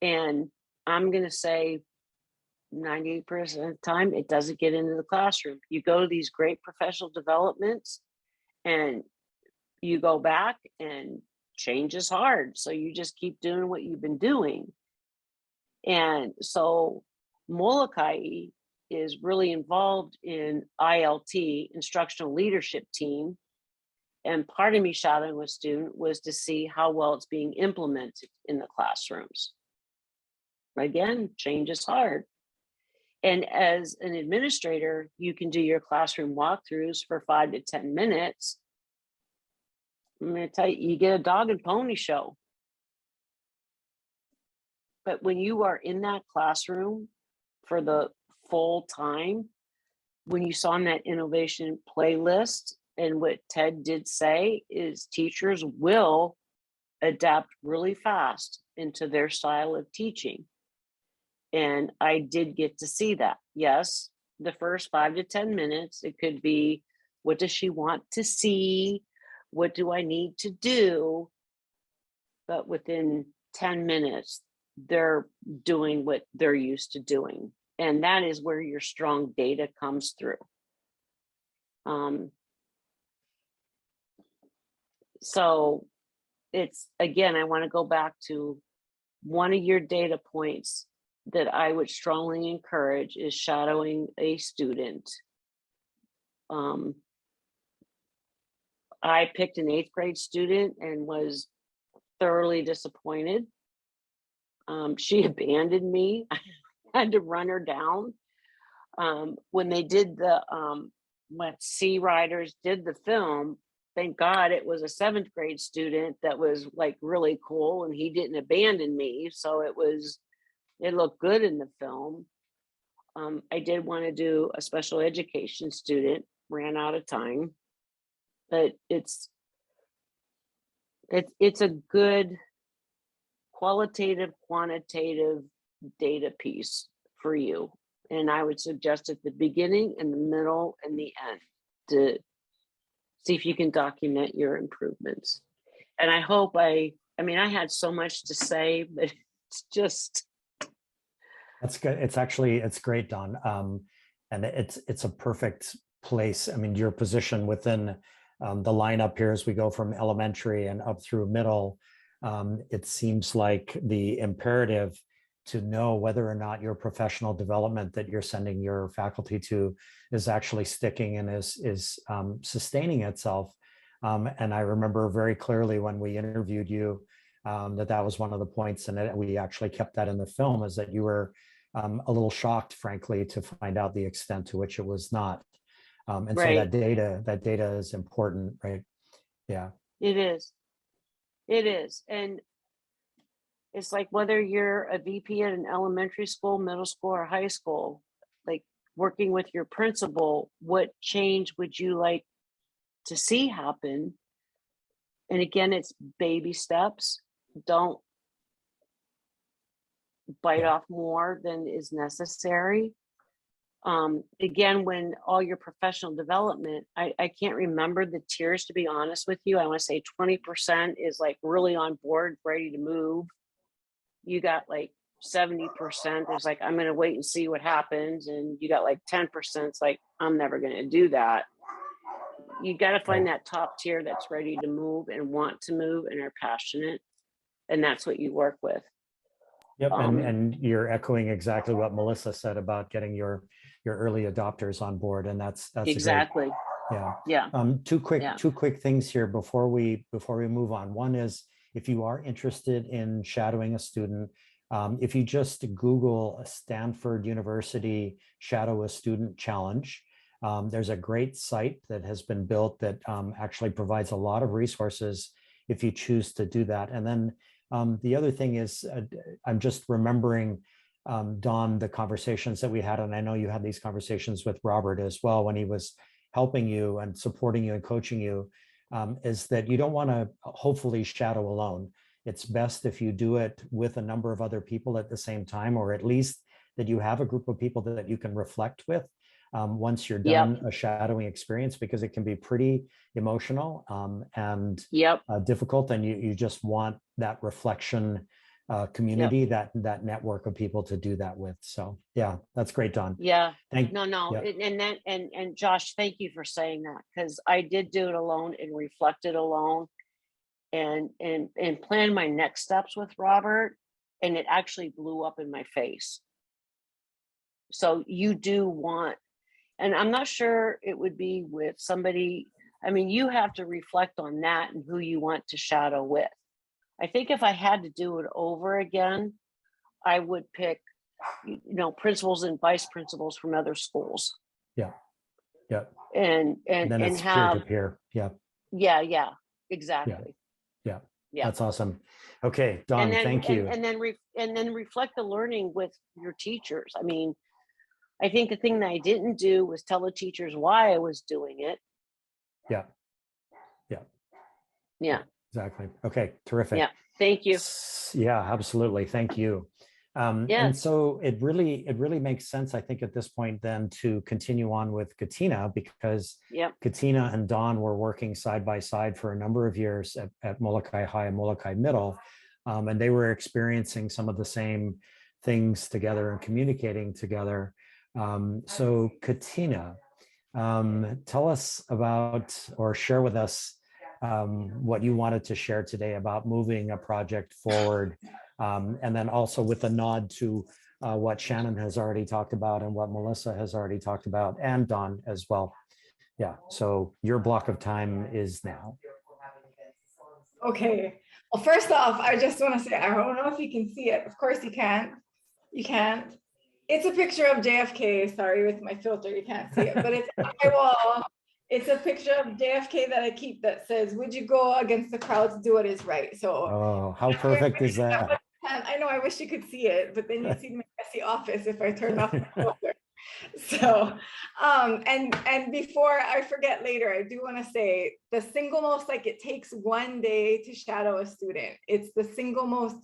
and I'm going to say 98% of the time, it doesn't get into the classroom. You go to these great professional developments and you go back and change is hard. So you just keep doing what you've been doing. And so Molokai is really involved in ILT, Instructional Leadership Team. And part of me shadowing a student was to see how well it's being implemented in the classrooms. Again, change is hard. And as an administrator, you can do your classroom walkthroughs for 5 to 10 minutes. I'm going to tell you, you get a dog and pony show. But when you are in that classroom for the full time, when you saw in that innovation playlist, and what Ted did say is teachers will adapt really fast into their style of teaching. And I did get to see that. Yes, the first 5 to 10 minutes, it could be, what does she want to see? What do I need to do? But within 10 minutes, they're doing what they're used to doing. And that is where your strong data comes through. So it's, again, I want to go back to one of your data points that I would strongly encourage is shadowing a student. I picked an 8th grade student and was thoroughly disappointed. She abandoned me. I had to run her down. When they did when Sea Riders did the film, thank God it was a 7th grade student that was like really cool, and he didn't abandon me. So it looked good in the film. I did want to do a special education student, ran out of time, but it's a good qualitative, quantitative data piece for you. And I would suggest at the beginning, in the middle, and the end to see if you can document your improvements. And I hope I had so much to say, but it's just. That's good. It's great, Dawn. And it's a perfect place. I mean, your position within the lineup here as we go from elementary and up through middle, it seems like the imperative to know whether or not your professional development that you're sending your faculty to is actually sticking and is sustaining itself. And I remember very clearly when we interviewed you, that was one of the points, and we actually kept that in the film, is that you were a little shocked, frankly, to find out the extent to which it was not. And Right. So that data is important, right? Yeah. It is. And it's like whether you're a VP at an elementary school, middle school, or high school, like working with your principal, what change would you like to see happen? And again, it's baby steps. Don't bite off more than is necessary. Again, when all your professional development, I can't remember the tiers, to be honest with you. I want to say 20% is like really on board, ready to move. You got like 70% is like, I'm going to wait and see what happens. And you got like 10% it's like, I'm never going to do that. You got to find that top tier that's ready to move and want to move and are passionate. And that's what you work with. Yep. And you're echoing exactly what Melissa said about getting your your early adopters on board, and that's a great, Exactly. yeah. Yeah. Two quick Yeah. things here before we move on. One is, if you are interested in shadowing a student, if you just Google a Stanford University Shadow a Student Challenge, there's a great site that has been built that actually provides a lot of resources if you choose to do that. And then the other thing is, I'm just remembering, Dawn, the conversations that we had, and I know you had these conversations with Robert as well when he was helping you and supporting you and coaching you, is that you don't want to hopefully shadow alone. It's best if you do it with a number of other people at the same time, or at least that you have a group of people that you can reflect with once you're done a shadowing experience, because it can be pretty emotional and difficult, and you just want that reflection community, that network of people to do that with. So yeah, that's great, Dawn. Yeah. And Josh, thank you for saying that, because I did do it alone and reflected alone and planned my next steps with Robert, and it actually blew up in my face. So you do want, and I'm not sure it would be with somebody, I mean, you have to reflect on that and who you want to shadow with. I think if I had to do it over again, I would pick, principals and vice principals from other schools. Yeah. Yeah. And then it's have peer-to-peer. Yeah. Yeah. Exactly. Yeah. Yeah. That's awesome. Okay, Dawn, thank you. And then reflect the learning with your teachers. I mean, I think the thing that I didn't do was tell the teachers why I was doing it. Yeah. Exactly. Okay, terrific. Yeah, thank you. Yeah, absolutely. Thank you. And so it really makes sense, I think, at this point then to continue on with Katina, because Katina and Dawn were working side by side for a number of years at Molokai High and Molokai Middle, and they were experiencing some of the same things together and communicating together. So Katina, tell us about, or share with us what you wanted to share today about moving a project forward, and then also with a nod to what Shannon has already talked about and what Melissa has already talked about, and Dawn as well. Yeah, so your block of time is now. Okay, well, first off, I just want to say, I don't know if you can see it. Of course you can't. You can't. It's a picture of JFK. Sorry, with my filter, you can't see it, but it's on my wall. It's a picture of JFK that I keep that says, "Would you go against the crowd to do what is right?" So, oh, how perfect is that? I know, I wish you could see it, but then you'd see my messy office if I turned off my filter. So, and before I forget later, I do want to say the single most, like, it takes one day to shadow a student. It's the single most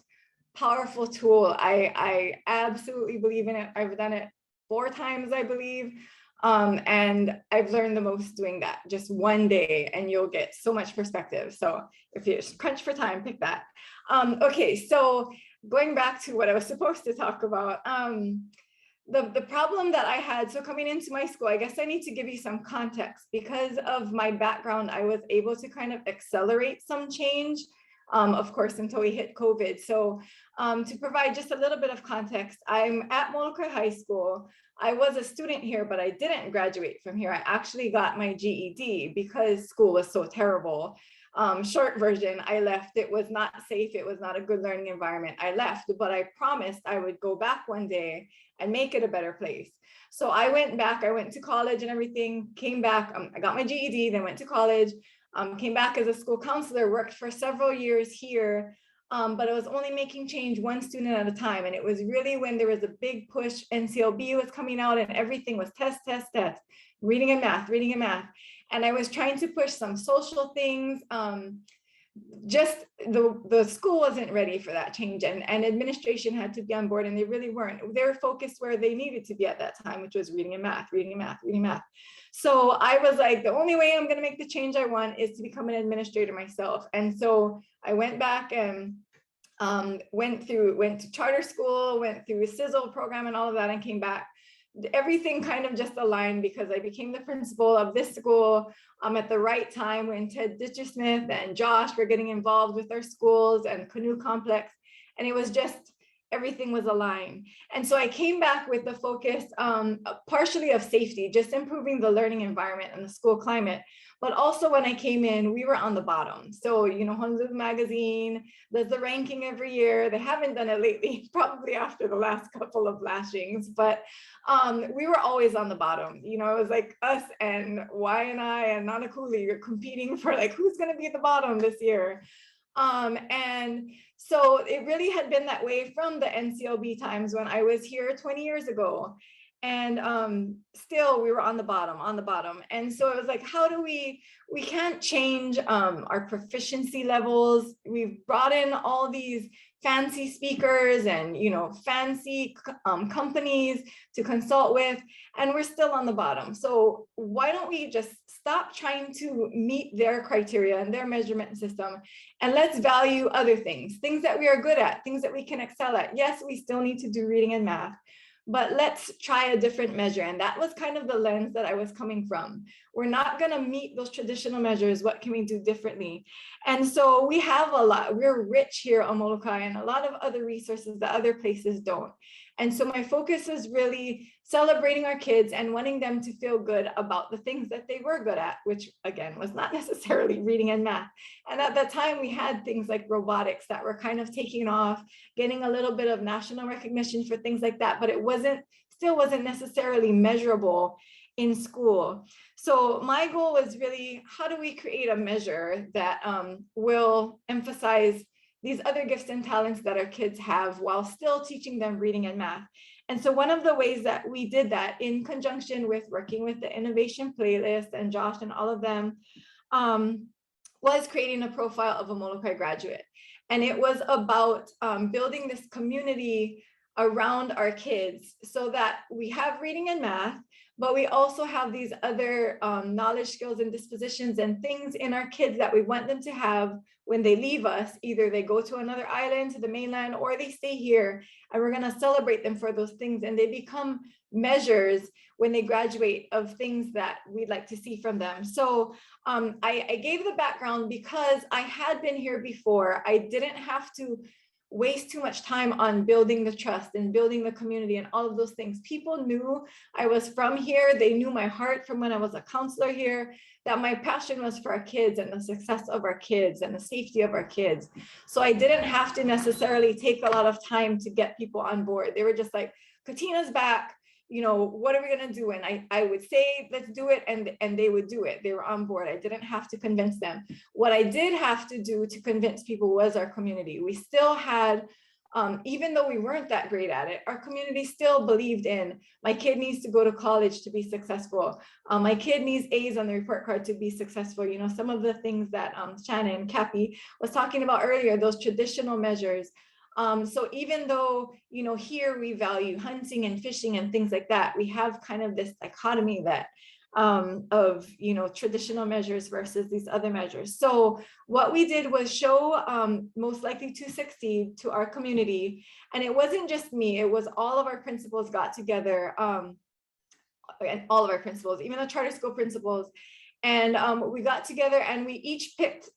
powerful tool. I absolutely believe in it. I've done it 4 times, I believe. And I've learned the most doing that, just one day, and you'll get so much perspective. So if you crunch for time, pick that. Okay, so going back to what I was supposed to talk about, the problem that I had, so coming into my school, I guess I need to give you some context. Because of my background, I was able to kind of accelerate some change, of course, until we hit COVID. So to provide just a little bit of context, I'm at Molokai High School. I was a student here, but I didn't graduate from here. I actually got my GED because school was so terrible. Short version, I left. It was not safe. It was not a good learning environment. I left, but I promised I would go back one day and make it a better place. So I went back, I went to college and everything, came back, I got my GED, then went to college, came back as a school counselor, worked for several years here, but I was only making change one student at a time. And it was really when there was a big push, NCLB was coming out and everything was test, reading and math. And I was trying to push some social things. Just the school wasn't ready for that change, and administration had to be on board, and they really weren't. They were focused where they needed to be at that time, which was reading and math. So I was like, the only way I'm going to make the change I want is to become an administrator myself. And so I went back and went to charter school, went through a sizzle program and all of that, and came back. Everything kind of just aligned because I became the principal of this school at the right time when Ted Ditchersmith and Josh were getting involved with our schools and Canoe Complex. And it was just, everything was aligned. And so I came back with the focus partially of safety, just improving the learning environment and the school climate. But also when I came in, we were on the bottom. So, you know, Honzu Magazine does the ranking every year. They haven't done it lately, probably after the last couple of lashings, but we were always on the bottom. You know, it was like us and Y&I and Nanakuli are competing for like, who's going to be at the bottom this year? And so it really had been that way from the NCLB times when I was here 20 years ago. And still we were on the bottom. And so it was like, how do we can't change our proficiency levels. We've brought in all these fancy speakers and, you know, fancy companies to consult with, and we're still on the bottom. So why don't we just stop trying to meet their criteria and their measurement system, and let's value other things that we are good at, things that we can excel at. Yes, we still need to do reading and math, but let's try a different measure. And that was kind of the lens that I was coming from. We're not going to meet those traditional measures. What can we do differently? And so we have a lot. We're rich here on Molokai and a lot of other resources that other places don't. And so my focus is really celebrating our kids and wanting them to feel good about the things that they were good at, which again, was not necessarily reading and math. And at that time we had things like robotics that were kind of taking off, getting a little bit of national recognition for things like that, but it still wasn't necessarily measurable in school. So my goal was really, how do we create a measure that will emphasize these other gifts and talents that our kids have while still teaching them reading and math? And so one of the ways that we did that, in conjunction with working with the Innovation Playlist and Josh and all of them, was creating a profile of a Molokai graduate. And it was about building this community around our kids so that we have reading and math, but we also have these other knowledge, skills, and dispositions and things in our kids that we want them to have when they leave us. Either they go to another island, to the mainland, or they stay here, and we're going to celebrate them for those things. And they become measures when they graduate of things that we'd like to see from them. So I gave the background because I had been here before. I didn't have to waste too much time on building the trust and building the community and all of those things. People knew I was from here. They knew my heart from when I was a counselor here, that my passion was for our kids and the success of our kids and the safety of our kids. So I didn't have to necessarily take a lot of time to get people on board. They were just like, Katina's back. You know, what are we going to do? And I would say, let's do it. And they would do it. They were on board. I didn't have to convince them. What I did have to do to convince people was our community. We still had, even though we weren't that great at it, our community still believed in, my kid needs to go to college to be successful. My kid needs A's on the report card to be successful. You know, some of the things that Shannon Cappy was talking about earlier, those traditional measures. So even though, you know, here we value hunting and fishing and things like that, we have kind of this dichotomy that of, you know, traditional measures versus these other measures. So what we did was show Most Likely to Succeed to our community. And it wasn't just me, it was all of our principals got together, and all of our principals, even the charter school principals. And we got together and we each picked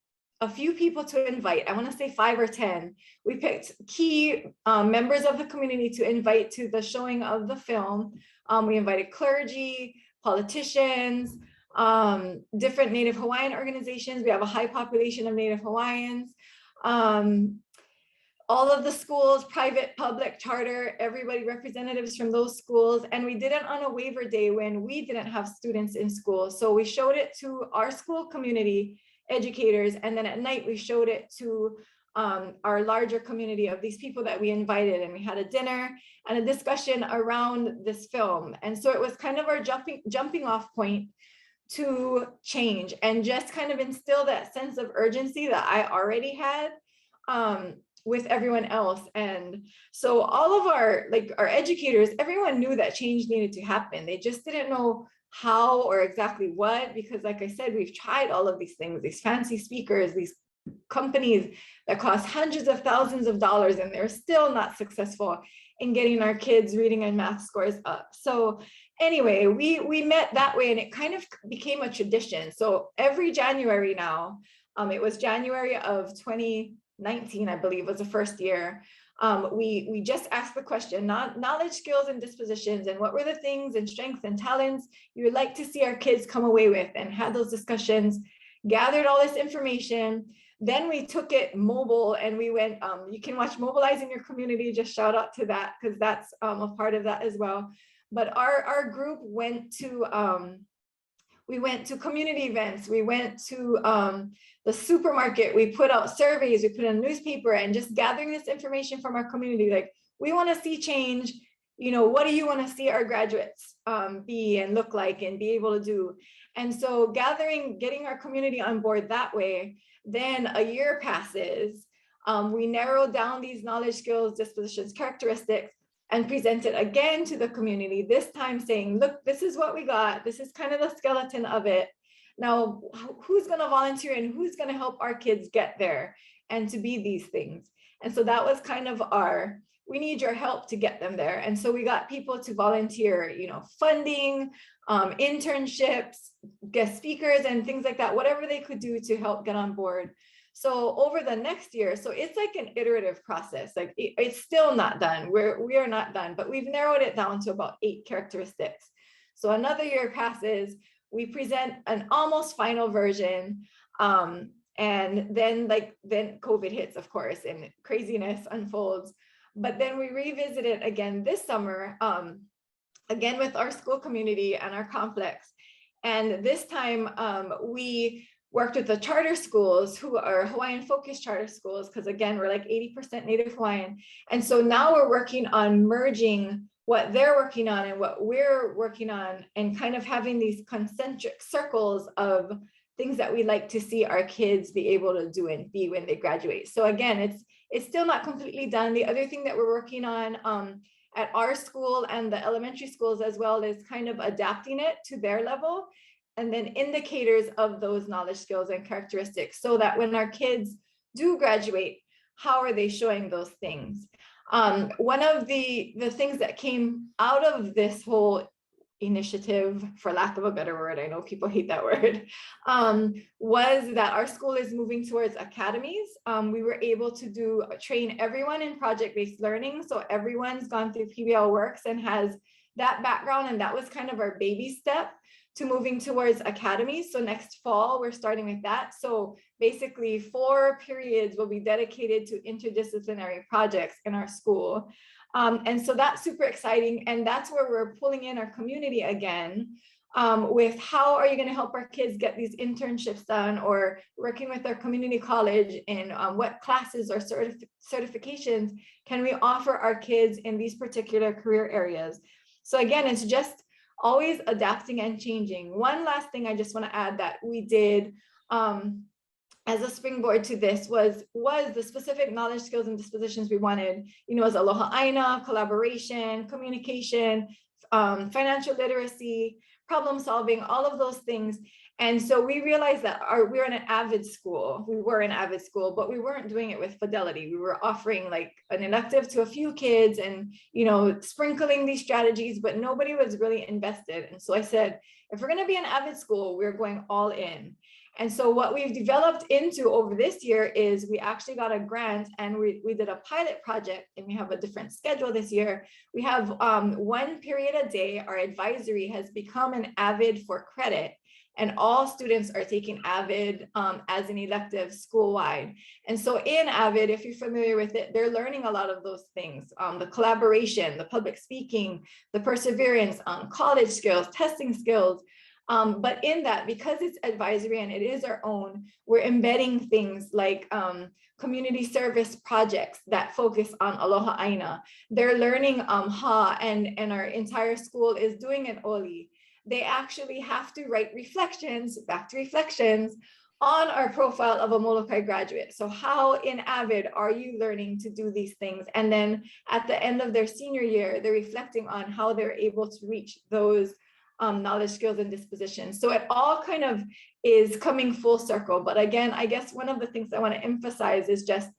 a few people to invite. I want to say 5 or 10. We picked key members of the community to invite to the showing of the film. We invited clergy, politicians, different Native Hawaiian organizations. We have a high population of Native Hawaiians. All of the schools, private, public, charter, everybody, representatives from those schools. And we did it on a waiver day when we didn't have students in school. So we showed it to our school community educators, and then at night we showed it to our larger community of these people that we invited, and we had a dinner and a discussion around this film. And so it was kind of our jumping off point to change and just kind of instill that sense of urgency that I already had with everyone else. And so all of our educators, everyone knew that change needed to happen. They just didn't know how or exactly what, because like I said, we've tried all of these things, these fancy speakers, these companies that cost hundreds of thousands of dollars, and they're still not successful in getting our kids reading and math scores up. So anyway, we met that way, and it kind of became a tradition. So every January now, it was January of 2019, I believe was the first year. we just asked the question, knowledge, skills, and dispositions, and what were the things and strengths and talents you would like to see our kids come away with, and had those discussions, gathered all this information. Then we took it mobile and we went, you can watch Mobilize in Your Community, just shout out to that, because that's a part of that as well. But our group went to, we went to community events, we went to the supermarket, we put out surveys, we put in a newspaper, and just gathering this information from our community. Like, we want to see change. You know, what do you want to see our graduates be and look like and be able to do? And so getting our community on board that way. Then a year passes, we narrowed down these knowledge, skills, dispositions, characteristics, and presented again to the community, this time saying, look, this is what we got. This is kind of the skeleton of it. Now, who's going to volunteer and who's going to help our kids get there and to be these things? And so that was kind of we need your help to get them there. And so we got people to volunteer, you know, funding, internships, guest speakers, and things like that, whatever they could do to help get on board. So over the next year, so it's like an iterative process. Like, it's still not done. We are not done, but we've narrowed it down to about 8 characteristics. So another year passes, we present an almost final version. And then COVID hits, of course, and craziness unfolds. But then we revisit it again this summer, again with our school community and our complex. And this time we worked with the charter schools, who are Hawaiian focused charter schools, because again, we're like 80% Native Hawaiian. And so now we're working on merging what they're working on and what we're working on, and kind of having these concentric circles of things that we like to see our kids be able to do and be when they graduate. So again, it's still not completely done. The other thing that we're working on at our school and the elementary schools as well is kind of adapting it to their level, and then indicators of those knowledge, skills, and characteristics, so that when our kids do graduate, how are they showing those things? One of the things that came out of this whole initiative, for lack of a better word, I know people hate that word, was that our school is moving towards academies. We were able to train everyone in project-based learning. So everyone's gone through PBL Works and has that background, and that was kind of our baby step to moving towards academies. So next fall, we're starting with that. So basically 4 periods will be dedicated to interdisciplinary projects in our school. And so that's super exciting. And that's where we're pulling in our community again, with how are you going to help our kids get these internships done, or working with our community college, and what classes or certifications can we offer our kids in these particular career areas. So again, it's just always adapting and changing. One last thing I just want to add that we did as a springboard to this was the specific knowledge, skills, and dispositions we wanted, you know, as Aloha Aina, collaboration, communication, financial literacy, problem solving, all of those things. And so we realized that we're in an AVID school. We were in AVID school, but we weren't doing it with fidelity. We were offering like an elective to a few kids and, you know, sprinkling these strategies, but nobody was really invested. And so I said, if we're going to be an AVID school, we're going all in. And so what we've developed into over this year is we actually got a grant, and we did a pilot project, and we have a different schedule this year. We have 1 period a day. Our advisory has become an AVID for credit, and all students are taking AVID as an elective school-wide. And so in AVID, if you're familiar with it, they're learning a lot of those things, the collaboration, the public speaking, the perseverance, college skills, testing skills. But in that, because it's advisory and it is our own, we're embedding things like community service projects that focus on Aloha Aina. They're learning Ha, and our entire school is doing an Oli. They actually have to write reflections, back to reflections, on our profile of a Molokai graduate. So how in AVID are you learning to do these things? And then at the end of their senior year, they're reflecting on how they're able to reach those knowledge, skills, and dispositions. So it all kind of is coming full circle. But again, I guess one of the things I want to emphasize is just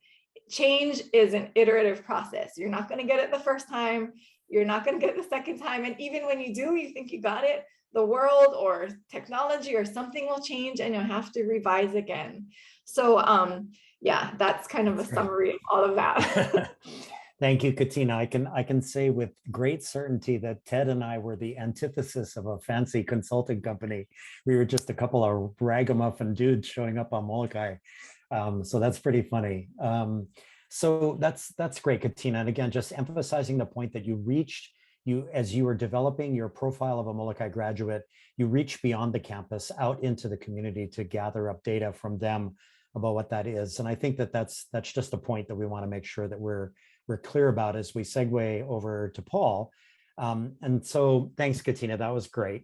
change is an iterative process. You're not going to get it the first time. You're not going to get it the second time. And even when you do, you think you got it, the world or technology or something will change and you'll have to revise again. So yeah, that's kind of a summary of all of that. Thank you, Katina. I can say with great certainty that Ted and I were the antithesis of a fancy consulting company. We were just a couple of ragamuffin dudes showing up on Molokai. So that's pretty funny. So that's great, Katina. And again, just emphasizing the point that as you were developing your profile of a Molokai graduate, you reach beyond the campus out into the community to gather up data from them about what that is. And I think that that's just a point that we want to make sure that we're clear about as we segue over to Paul. And so thanks, Katina, that was great.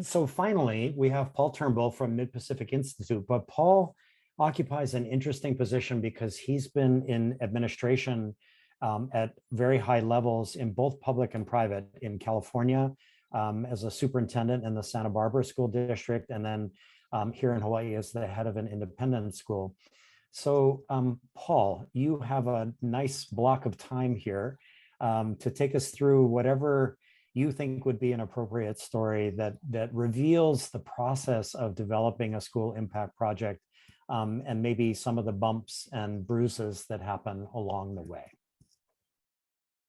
So finally, we have Paul Turnbull from Mid-Pacific Institute, but Paul occupies an interesting position because he's been in administration at very high levels in both public and private in California as a superintendent in the Santa Barbara School District, and then here in Hawaii as the head of an independent school. So Paul, you have a nice block of time here to take us through whatever you think would be an appropriate story that reveals the process of developing a school impact project and maybe some of the bumps and bruises that happen along the way.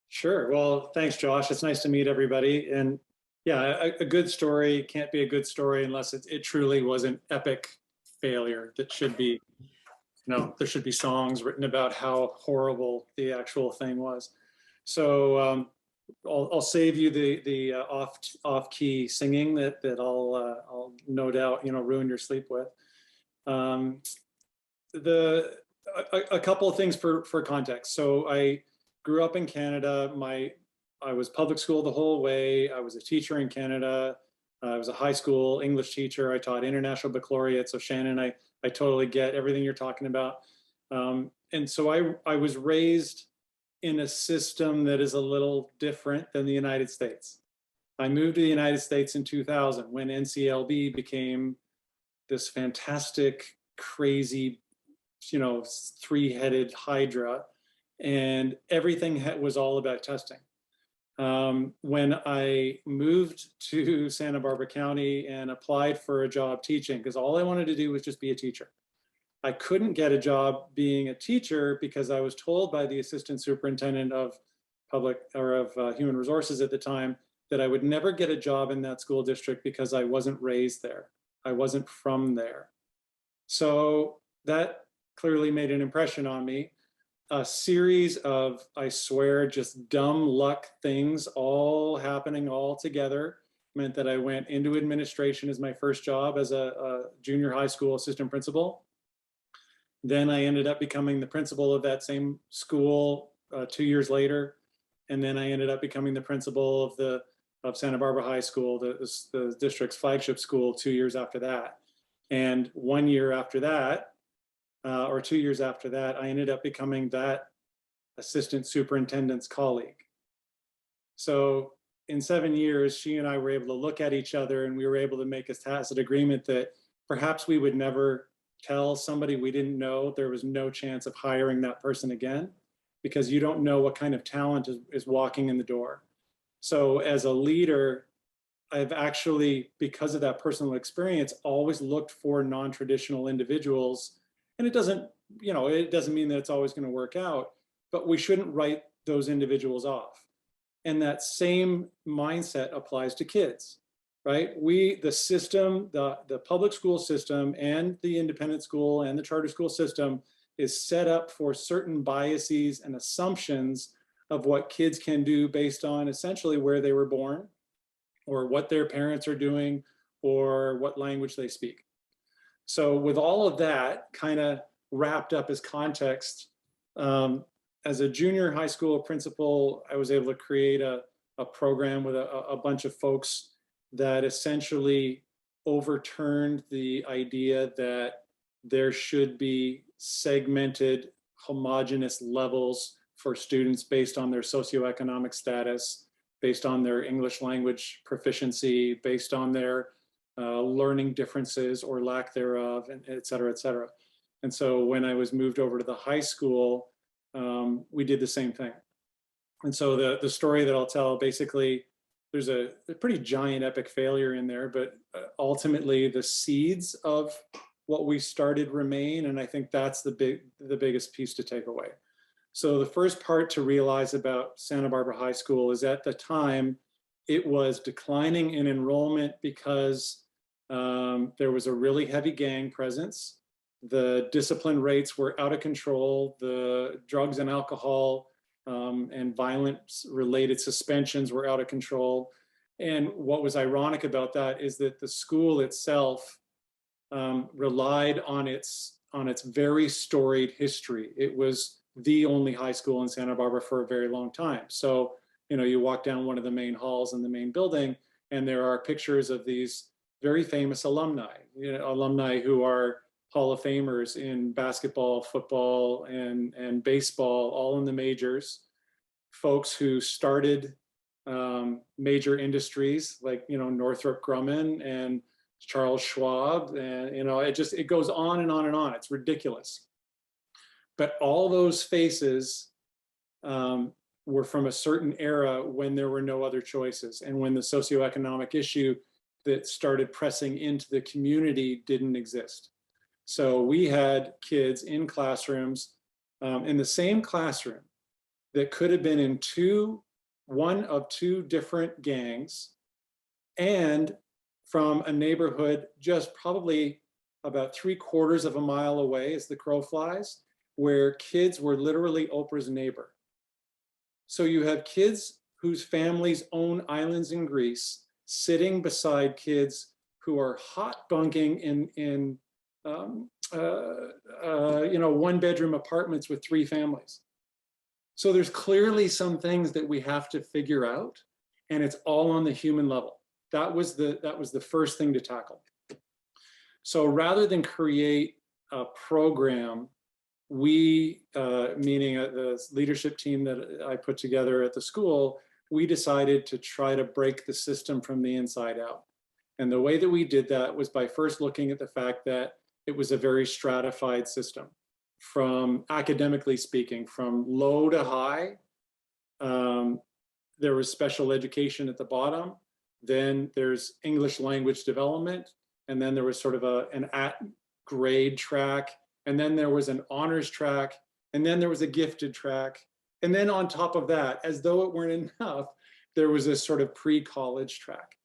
Sure. Well, thanks, Josh. It's nice to meet everybody. And yeah, a good story can't be a good story unless it truly was an epic failure that should be, there should be songs written about how horrible the actual thing was. So I'll save you the off-key singing that I'll no doubt ruin your sleep with. A couple of things for context. So I grew up in Canada. I was public school the whole way. I was a teacher in Canada. I was a high school English teacher. I taught International Baccalaureate. So Shannon, I totally get everything you're talking about. And so I was raised in a system that is a little different than the United States. I moved to the United States in 2000 when NCLB became this fantastic, crazy, three-headed hydra, and everything was all about testing. When I moved to Santa Barbara County and applied for a job teaching, because all I wanted to do was just be a teacher. I couldn't get a job being a teacher because I was told by the assistant superintendent of human resources at the time that I would never get a job in that school district because I wasn't raised there. I wasn't from there. So that clearly made an impression on me. A series of, I swear, just dumb luck things all happening all together meant that I went into administration as my first job as a junior high school assistant principal. Then I ended up becoming the principal of that same school 2 years later. And then I ended up becoming the principal of Santa Barbara High School, the district's flagship school, 2 years after that. And 1 year after that, or 2 years after that, I ended up becoming that assistant superintendent's colleague. So in 7 years, she and I were able to look at each other and we were able to make a tacit agreement that perhaps we would never tell somebody we didn't know there was no chance of hiring that person again, because you don't know what kind of talent is walking in the door. So as a leader, I've actually, because of that personal experience, always looked for non-traditional individuals. And it doesn't mean that it's always going to work out, but we shouldn't write those individuals off. And that same mindset applies to kids, right? The system, the public school system and the independent school and the charter school system is set up for certain biases and assumptions of what kids can do based on essentially where they were born or what their parents are doing or what language they speak. So with all of that kind of wrapped up as context, as a junior high school principal, I was able to create a program with a bunch of folks that essentially overturned the idea that there should be segmented, homogeneous levels for students based on their socioeconomic status, based on their English language proficiency, based on their learning differences or lack thereof, and et cetera, et cetera. And so when I was moved over to the high school, we did the same thing. And so the story that I'll tell, basically, there's a pretty giant epic failure in there, but ultimately the seeds of what we started remain. And I think that's the biggest piece to take away. So the first part to realize about Santa Barbara High School is at the time, it was declining in enrollment because there was a really heavy gang presence. The discipline rates were out of control. The drugs and alcohol and violence related suspensions were out of control. And what was ironic about that is that the school itself relied on its very storied history. It was the only high school in Santa Barbara for a very long time. So, you know, you walk down one of the main halls in the main building, and there are pictures of these very famous alumni, alumni who are Hall of Famers in basketball, football, and baseball, all in the majors. Folks who started major industries like, Northrop Grumman and Charles Schwab, and it goes on and on and on. It's ridiculous. But all those faces were from a certain era when there were no other choices, and when the socioeconomic issue that started pressing into the community didn't exist. So we had kids in classrooms, in the same classroom, that could have been in one of two different gangs, and from a neighborhood just probably about 3/4 of a mile away as the crow flies, where kids were literally Oprah's neighbor. So you have kids whose families own islands in Greece sitting beside kids who are hot bunking in one-bedroom apartments with 3 families. So there's clearly some things that we have to figure out, and it's all on the human level. That was the first thing to tackle. So rather than create a program, we, meaning the leadership team that I put together at the school, we decided to try to break the system from the inside out. And the way that we did that was by first looking at the fact that it was a very stratified system. From academically speaking, from low to high, there was special education at the bottom, then there's English language development, and then there was sort of an at-grade track, and then there was an honors track, and then there was a gifted track, and then on top of that, as though it weren't enough, there was this sort of pre-college track.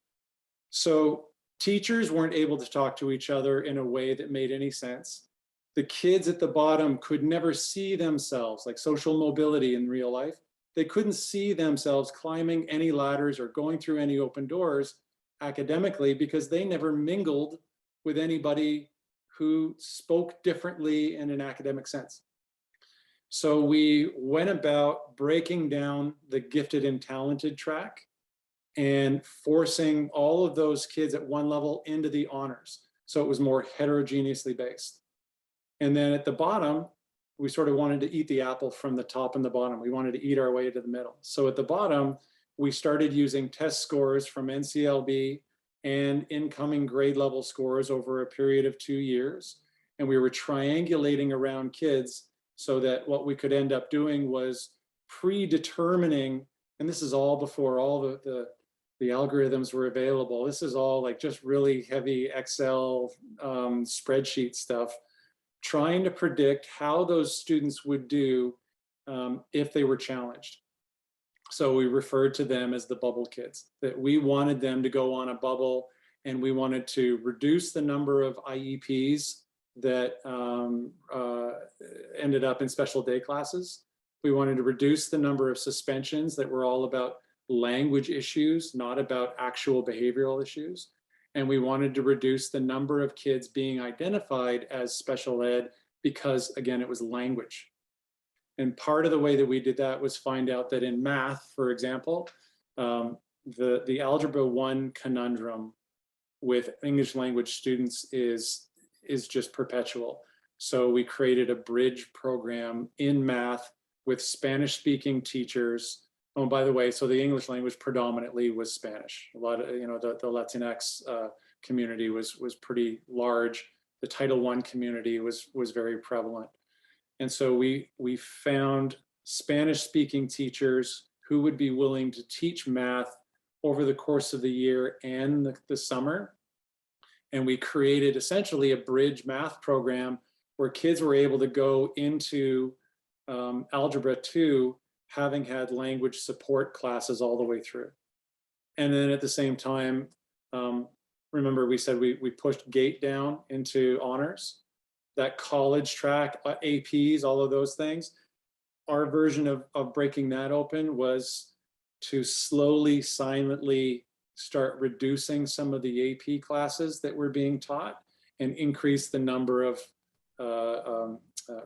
So teachers weren't able to talk to each other in a way that made any sense. The kids at the bottom could never see themselves, like social mobility in real life. They couldn't see themselves climbing any ladders or going through any open doors academically because they never mingled with anybody who spoke differently in an academic sense. So we went about breaking down the gifted and talented track and forcing all of those kids at one level into the honors. So it was more heterogeneously based. And then at the bottom, we sort of wanted to eat the apple from the top and the bottom. We wanted to eat our way to the middle. So at the bottom, we started using test scores from NCLB and incoming grade level scores over a period of 2 years. And we were triangulating around kids so that what we could end up doing was predetermining, and this is all before all the algorithms were available. This is all like just really heavy Excel spreadsheet stuff, trying to predict how those students would do if they were challenged. So we referred to them as the bubble kids, that we wanted them to go on a bubble, and we wanted to reduce the number of IEPs that ended up in special day classes. We wanted to reduce the number of suspensions that were all about language issues, not about actual behavioral issues. And we wanted to reduce the number of kids being identified as special ed because, again, it was language. And part of the way that we did that was find out that in math, for example, the Algebra 1 conundrum with English language students is just perpetual. So we created a bridge program in math with Spanish-speaking teachers. Oh, by the way, so the English language predominantly was Spanish. A lot of, the Latinx community was pretty large. The Title I community was very prevalent. And so we found Spanish-speaking teachers who would be willing to teach math over the course of the year and the summer. And we created essentially a bridge math program where kids were able to go into Algebra 2 having had language support classes all the way through. And then at the same time, remember we said we pushed GATE down into honors, that college track, APs, all of those things. Our version of breaking that open was to slowly, silently start reducing some of the AP classes that were being taught and increase the number of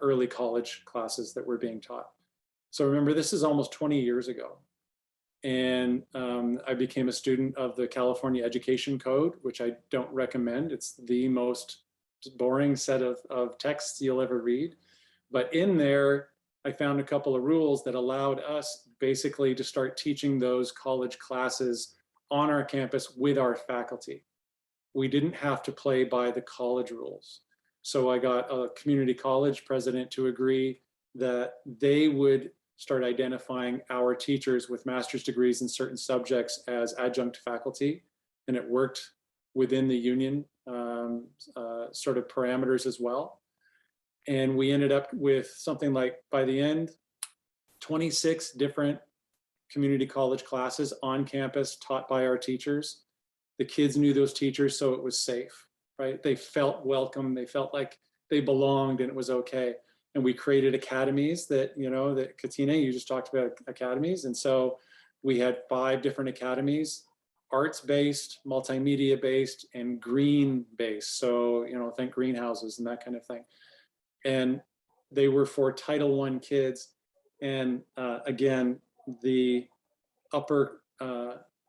early college classes that were being taught. So remember, this is almost 20 years ago. And I became a student of the California Education Code, which I don't recommend. It's the most boring set of texts you'll ever read. But in there, I found a couple of rules that allowed us basically to start teaching those college classes on our campus with our faculty. We didn't have to play by the college rules. So I got a community college president to agree that they would start identifying our teachers with master's degrees in certain subjects as adjunct faculty. And it worked within the union sort of parameters as well. And we ended up with something like, by the end, 26 different community college classes on campus taught by our teachers. The kids knew those teachers, so it was safe, right? They felt welcome. They felt like they belonged and it was okay. And we created academies that, you know, that Katina, you just talked about academies. And so we had 5 different academies, arts-based, multimedia-based, and green-based. So, you know, think greenhouses and that kind of thing. And they were for Title I kids. And again, the upper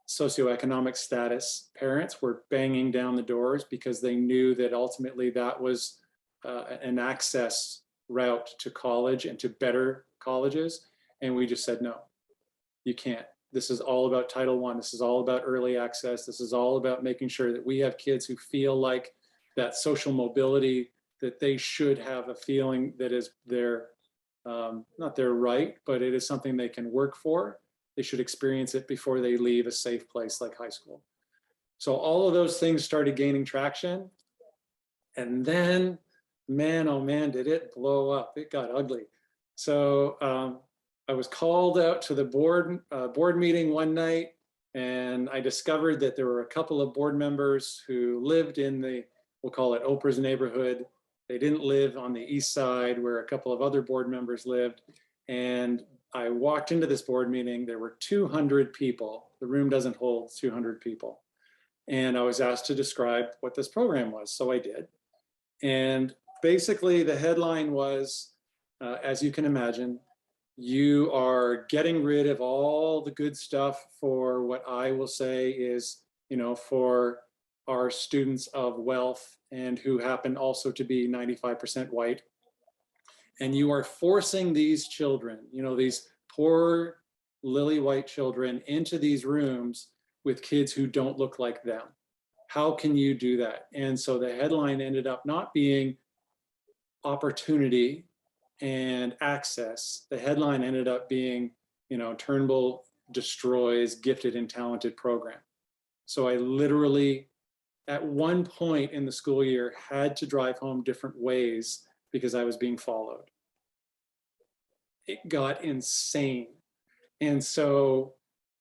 socioeconomic status parents were banging down the doors because they knew that ultimately that was an access route to college and to better colleges. And we just said, no, you can't. This is all about Title I. This is all about early access. This is all about making sure that we have kids who feel like that social mobility, that they should have a feeling that is their, not their right, but it is something they can work for. They should experience it before they leave a safe place like high school. So all of those things started gaining traction. And then, man, oh man, did it blow up. It got ugly. So I was called out to the board meeting one night, and I discovered that there were a couple of board members who lived in the, we'll call it Oprah's neighborhood. They didn't live on the east side where a couple of other board members lived. And I walked into this board meeting, there were 200 people. The room doesn't hold 200 people. And I was asked to describe what this program was, so I did. And basically the headline was, as you can imagine, you are getting rid of all the good stuff for what I will say is, you know, for our students of wealth and who happen also to be 95% white. And you are forcing these children, you know, these poor lily white children into these rooms with kids who don't look like them. How can you do that? And so the headline ended up not being opportunity and access. The headline ended up being, you know, Turnbull destroys gifted and talented program. So I literally, at one point in the school year, had to drive home different ways because I was being followed. It got insane. And so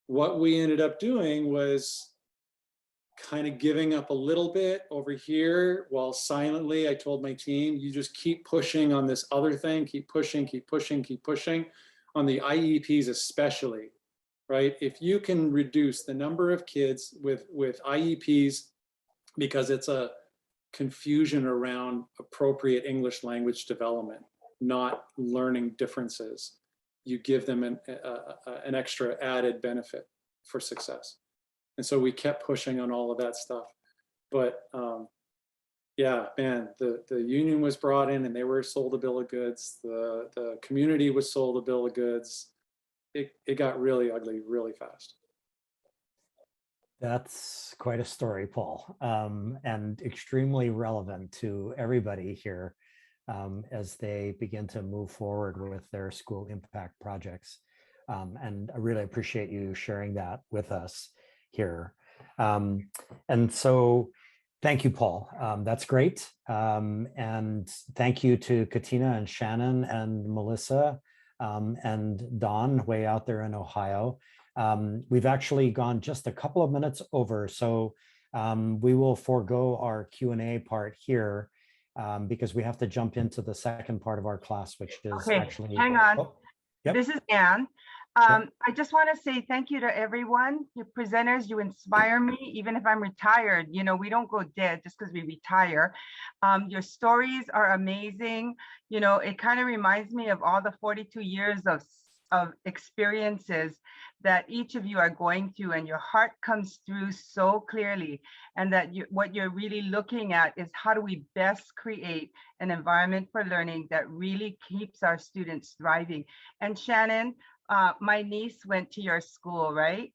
what we ended up doing was kind of giving up a little bit over here while silently I told my team, you just keep pushing on this other thing, keep pushing, keep pushing, keep pushing on the IEPs especially, right? If you can reduce the number of kids with IEPs because it's a confusion around appropriate English language development, not learning differences, you give them an extra added benefit for success. And so we kept pushing on all of that stuff. But yeah, man, the union was brought in and they were sold a bill of goods. The community was sold a bill of goods. It got really ugly really fast. That's quite a story, Paul, and extremely relevant to everybody here as they begin to move forward with their school impact projects. And I really appreciate you sharing that with us here. And so thank you, Paul. That's great. And thank you to Katina and Shannon and Melissa and Don way out there in Ohio. We've actually gone just a couple of minutes over, so we will forego our Q&A part here because we have to jump into the second part of our class, which is Okay, actually. hang on. Oh, yep. This is Anne. Yep. I just want to say thank you to everyone. Your presenters, you inspire me, even if I'm retired. You know, we don't go dead just because we retire. Your stories are amazing. You know, it kind of reminds me of all the 42 years of experiences that each of you are going through, and your heart comes through so clearly, and that what you're really looking at is how do we best create an environment for learning that really keeps our students thriving. And Shannon, my niece went to your school, right?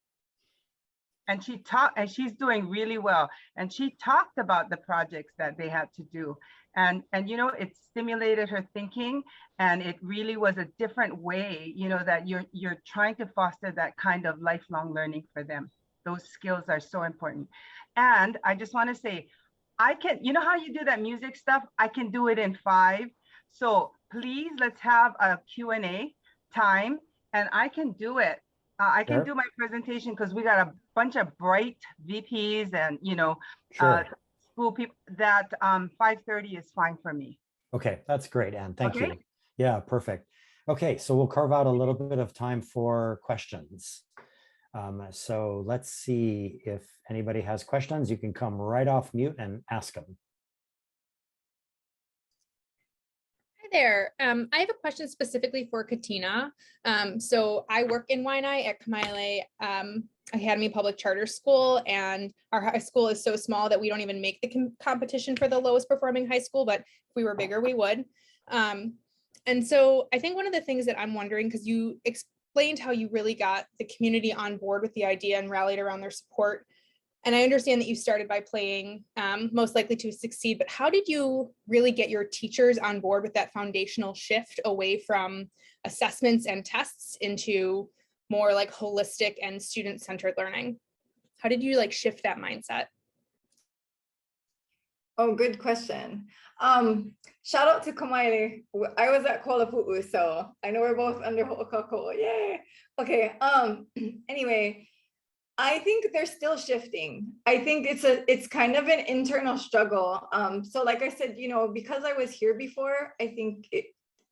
And she's doing really well. And she talked about the projects that they had to do. And you know, it stimulated her thinking, and it really was a different way, you know, that you're trying to foster that kind of lifelong learning for them. Those skills are so important. And I just want to say, you know how you do that music stuff? I can do it in 5. So please, let's have a Q&A time, and I can do it. I can do my presentation because we got a bunch of bright VPs and, you know, school people that 5:30 is fine for me. Okay, that's great, Anne. Thank you. Yeah, perfect. Okay, so we'll carve out a little bit of time for questions. So let's see if anybody has questions. You can come right off mute and ask them. Hi there. I have a question specifically for Katina. So I work in Waianae at Kamaile Academy Public Charter School, and our high school is so small that we don't even make the competition for the lowest performing high school, but if we were bigger, we would. And so I think one of the things that I'm wondering, because you explained how you really got the community on board with the idea and rallied around their support. And I understand that you started by playing Most Likely to Succeed, but how did you really get your teachers on board with that foundational shift away from assessments and tests into more like holistic and student-centered learning? How did you like shift that mindset? Oh, good question. Shout out to Kamaile. I was at Kuala Pu'u, so I know we're both under Ho'okako. Yay. Okay. Anyway, I think they're still shifting. I think it's kind of an internal struggle. So like I said, you know, because I was here before, I think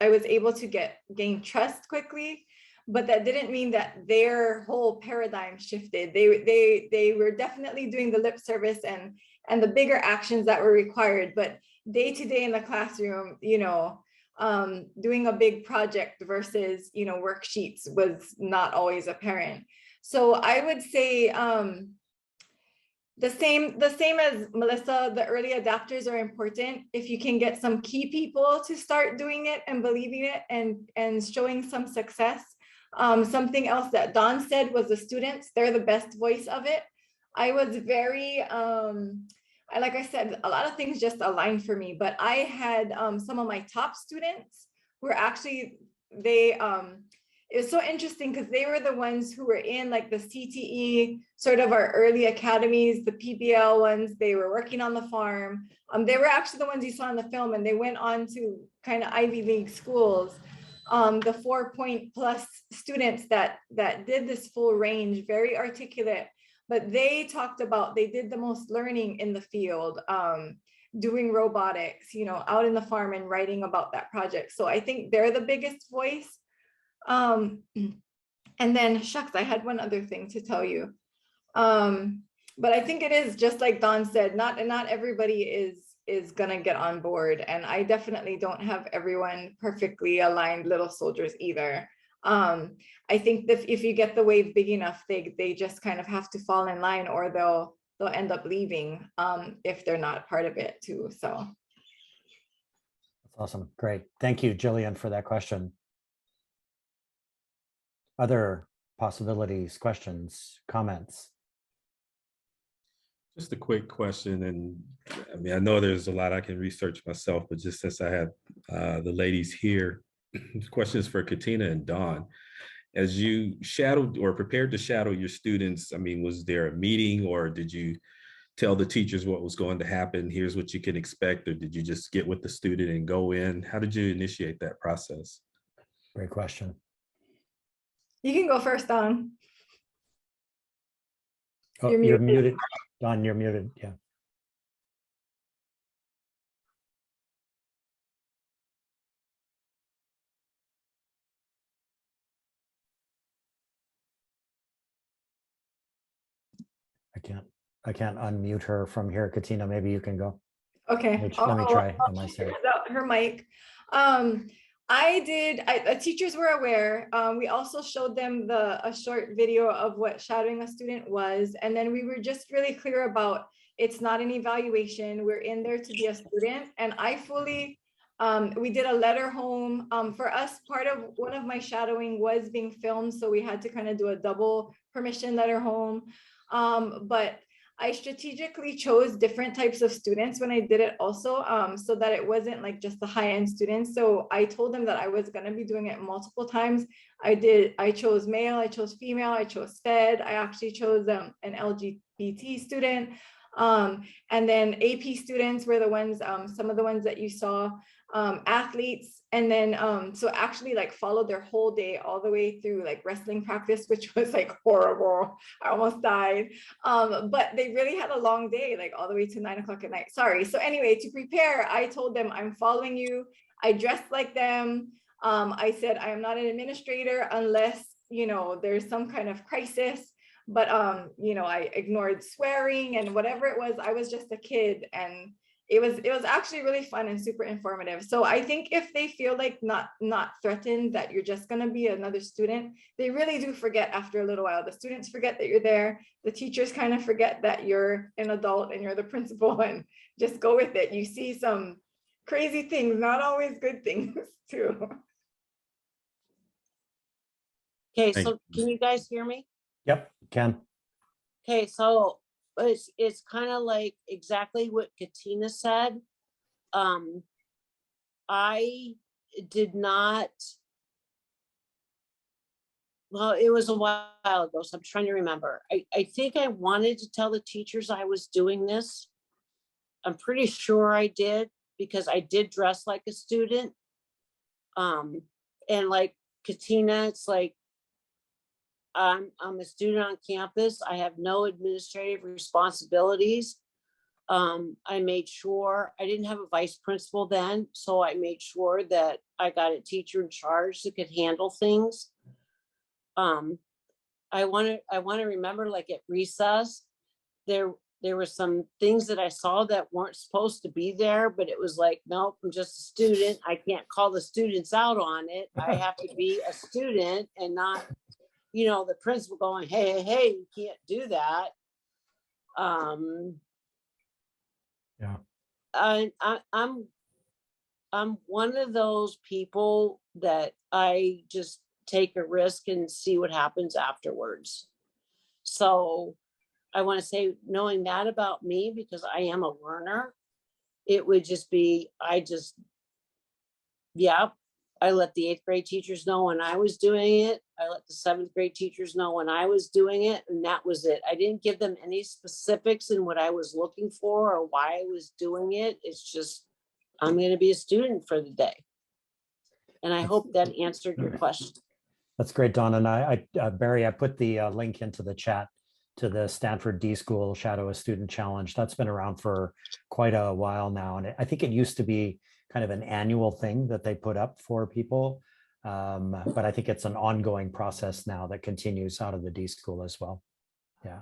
I was able to gain trust quickly, but that didn't mean that their whole paradigm shifted. They were definitely doing the lip service and the bigger actions that were required, but day to day in the classroom, you know, doing a big project versus, you know, worksheets was not always apparent. So I would say the same as Melissa, the early adopters are important. If you can get some key people to start doing it and believing it and showing some success. Something else that Don said was the students, they're the best voice of it. I was very, like I said, a lot of things just aligned for me, but I had some of my top students who were actually, it was so interesting because they were the ones who were in like the CTE, sort of our early academies, the PBL ones. They were working on the farm. They were actually the ones you saw in the film, and they went on to kind of Ivy League schools. The 4-point+ students that did this full range, very articulate, but they talked about, they did the most learning in the field, doing robotics, you know, out in the farm and writing about that project. So I think they're the biggest voice. And then shucks, I had one other thing to tell you. But I think it is just like Don said, not everybody is gonna get on board. And I definitely don't have everyone perfectly aligned little soldiers either. I think that if you get the wave big enough, they just kind of have to fall in line, or they'll end up leaving if they're not part of it too. So that's awesome. Great. Thank you, Jillian, for that question. Other possibilities, questions, comments? Just a quick question, and I mean, I know there's a lot I can research myself, but just since I have the ladies here, the question is for Katina and Dawn. As you shadowed or prepared to shadow your students, I mean, was there a meeting, or did you tell the teachers what was going to happen? Here's what you can expect, or did you just get with the student and go in? How did you initiate that process? Great question. You can go first, Don. Oh, You're you're muted. muted. Don, you're muted. Yeah. I can't unmute her from here. Katina, maybe you can go. Okay. Let me try on my She side. figured out her mic. The teachers were aware. We also showed them a short video of what shadowing a student was. And then we were just really clear about it's not an evaluation. We're in there to be a student. And we did a letter home. For us, one of my shadowing was being filmed. So we had to kind of do a double permission letter home. But I strategically chose different types of students when I did it also, so that it wasn't like just the high-end students. So I told them that I was going to be doing it multiple times. I chose male, I chose female, I chose SPED. I actually chose an LGBT student. And then AP students were the ones, some of the ones that you saw, athletes. And then, so actually like followed their whole day all the way through like wrestling practice, which was like horrible. I almost died. But they really had a long day, like all the way to 9 o'clock at night. Sorry. So anyway, to prepare, I told them I'm following you. I dressed like them. I said, I am not an administrator unless, there's some kind of crisis. But, I ignored swearing and whatever it was, I was just a kid, and it was actually really fun and super informative. So I think if they feel like not threatened, that you're just going to be another student, they really do forget after a little while. The students forget that you're there. The teachers kind of forget that you're an adult and you're the principal, and just go with it. You see some crazy things, not always good things too. Okay, Thank so can you guys hear me? Yep, Ken. Okay, so it's kind of like exactly what Katina said. I did not, well, it was a while ago, so I'm trying to remember. I think I wanted to tell the teachers I was doing this. I'm pretty sure I did, because I did dress like a student. And like Katina, it's like, I'm a student on campus. I have no administrative responsibilities. I made sure I didn't have a vice principal then, so I made sure that I got a teacher in charge that could handle things. I want to remember, like at recess, there were some things that I saw that weren't supposed to be there, but it was like, nope, I'm just a student. I can't call the students out on it. I have to be a student and not, the principal going, hey, you can't do that. Yeah. I'm one of those people that I just take a risk and see what happens afterwards. So I want to say, knowing that about me, because I am a learner, it would just be, I let the 8th grade teachers know when I was doing it. I let the 7th grade teachers know when I was doing it, and that was it. I didn't give them any specifics in what I was looking for or why I was doing it. It's just, I'm going to be a student for the day. And I hope that answered your question. That's great, Don. And Barry, I put the link into the chat to the Stanford D School Shadow a Student Challenge. That's been around for quite a while now. And I think it used to be kind of an annual thing that they put up for people. But I think it's an ongoing process now that continues out of the D School as well. Yeah.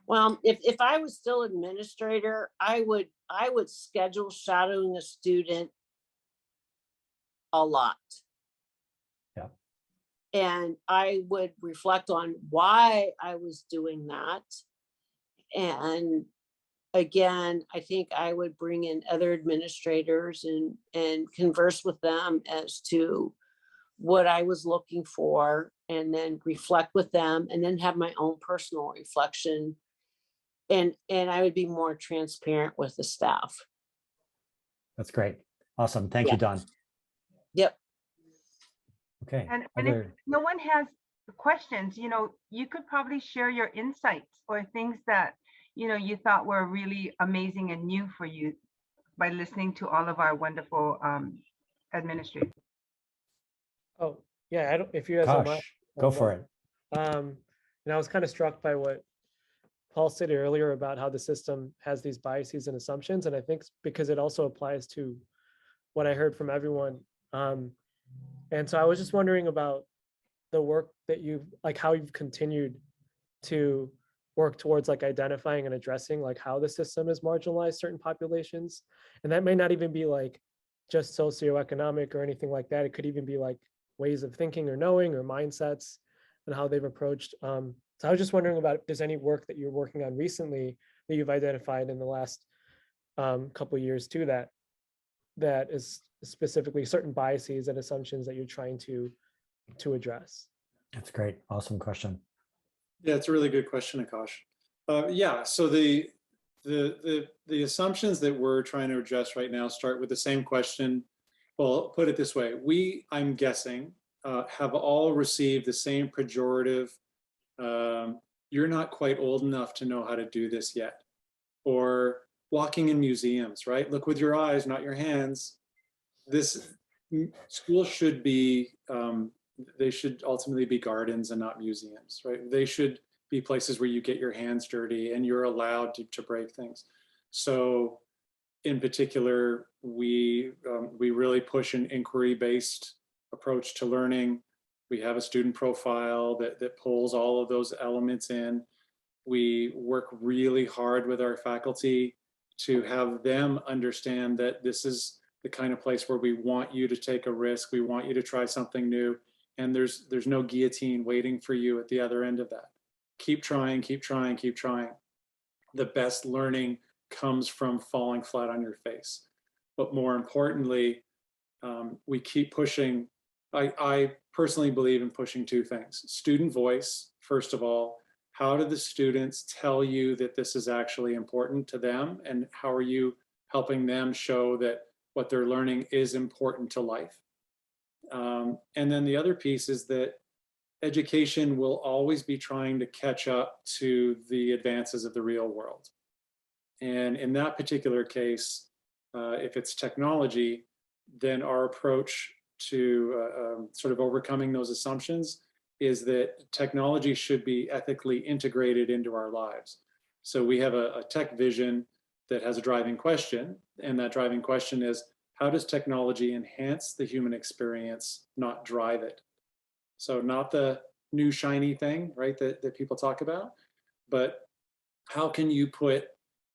Well, if I was still administrator, I would schedule shadowing a student a lot. Yeah. And I would reflect on why I was doing that. And again, I think I would bring in other administrators and converse with them as to what I was looking for, and then reflect with them, and then have my own personal reflection. And I would be more transparent with the staff. That's great. Awesome. Thank you, Don. Yep. Okay. And if no one has questions, you could probably share your insights or things that, you thought were really amazing and new for you by listening to all of our wonderful administrators. Oh, yeah. If you guys don't mind. Go for it. And I was kind of struck by what Paul stated earlier about how the system has these biases and assumptions. And I think because it also applies to what I heard from everyone. And so I was just wondering about the work that you've, like how you've continued to work towards like identifying and addressing like how the system has marginalized certain populations. And that may not even be like just socioeconomic or anything like that. It could even be like ways of thinking or knowing or mindsets and how they've approached. So I was just wondering about if there's any work that you're working on recently that you've identified in the last couple of years too, that is specifically certain biases and assumptions that you're trying to address. That's great. Awesome question. Yeah, it's a really good question, Akash. Yeah, so the assumptions that we're trying to address right now start with the same question. Well, put it this way: we, I'm guessing, have all received the same pejorative. You're not quite old enough to know how to do this yet, or walking in museums, right? Look with your eyes, not your hands. This school should be. They should ultimately be gardens and not museums, right? They should be places where you get your hands dirty and you're allowed to break things. So in particular, we really push an inquiry-based approach to learning. We have a student profile that pulls all of those elements in. We work really hard with our faculty to have them understand that this is the kind of place where we want you to take a risk. We want you to try something new. And there's no guillotine waiting for you at the other end of that. Keep trying, keep trying, keep trying. The best learning comes from falling flat on your face. But more importantly, we keep pushing. I personally believe in pushing two things. Student voice, first of all. How do the students tell you that this is actually important to them? And how are you helping them show that what they're learning is important to life? And then the other piece is that education will always be trying to catch up to the advances of the real world. And in that particular case, if it's technology, then our approach to sort of overcoming those assumptions is that technology should be ethically integrated into our lives. So we have a tech vision that has a driving question, and that driving question is, how does technology enhance the human experience, not drive it? So not the new shiny thing, right, that people talk about, but how can you put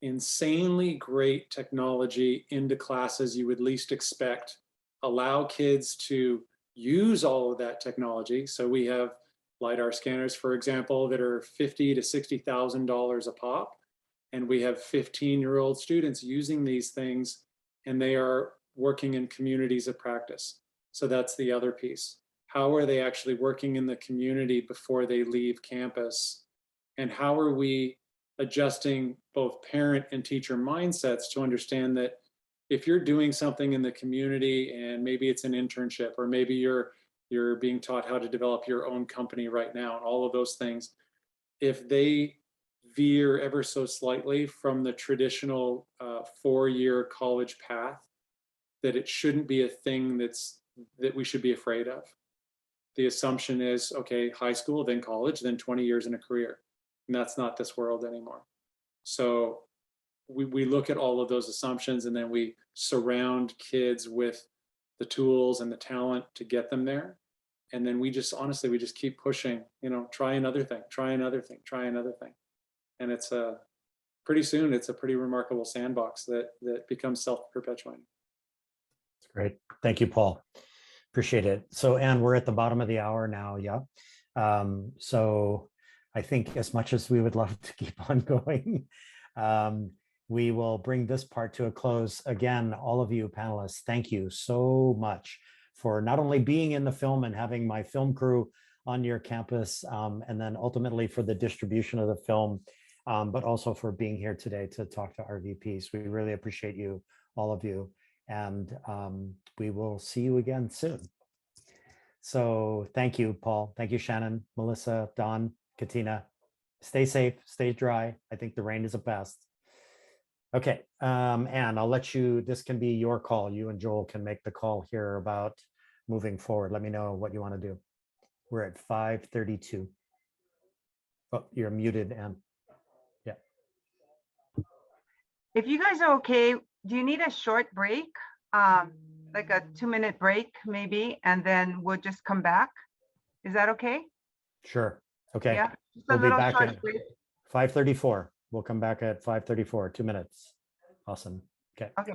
insanely great technology into classes you would least expect, allow kids to use all of that technology? So we have LiDAR scanners, for example, that are $50,000 to $60,000 a pop, and we have 15-year-old students using these things, and they are working in communities of practice. So that's the other piece. How are they actually working in the community before they leave campus? And how are we adjusting both parent and teacher mindsets to understand that if you're doing something in the community, and maybe it's an internship, or maybe you're being taught how to develop your own company right now, and all of those things, if they veer ever so slightly from the traditional 4-year college path, that it shouldn't be a thing that we should be afraid of. The assumption is, okay, high school, then college, then 20 years in a career. And that's not this world anymore. So we look at all of those assumptions, and then we surround kids with the tools and the talent to get them there. And then we just, honestly, we just keep pushing, try another thing, try another thing, try another thing. And it's pretty soon, it's a pretty remarkable sandbox that becomes self-perpetuating. Great. Thank you, Paul. Appreciate it. So, Anne, we're at the bottom of the hour now. Yeah. So I think as much as we would love to keep on going, we will bring this part to a close. Again, all of you panelists, thank you so much for not only being in the film and having my film crew on your campus, and then ultimately for the distribution of the film, but also for being here today to talk to our VPs. We really appreciate you, all of you. And we will see you again soon. So thank you, Paul. Thank you, Shannon, Melissa, Don, Katina. Stay safe, stay dry. I think the rain is a pest. Okay, Anne, I'll let you, this can be your call. You and Joel can make the call here about moving forward. Let me know what you want to do. We're at 5:32. Oh, you're muted, Anne. Yeah. If you guys are okay, do you need a short break? Like a 2-minute break maybe, and then we'll just come back? Is that okay? Sure. Okay. Yeah, just a We'll be little back short at break. 5:34. We'll come back at 5:34, 2 minutes. Awesome. Okay. Okay.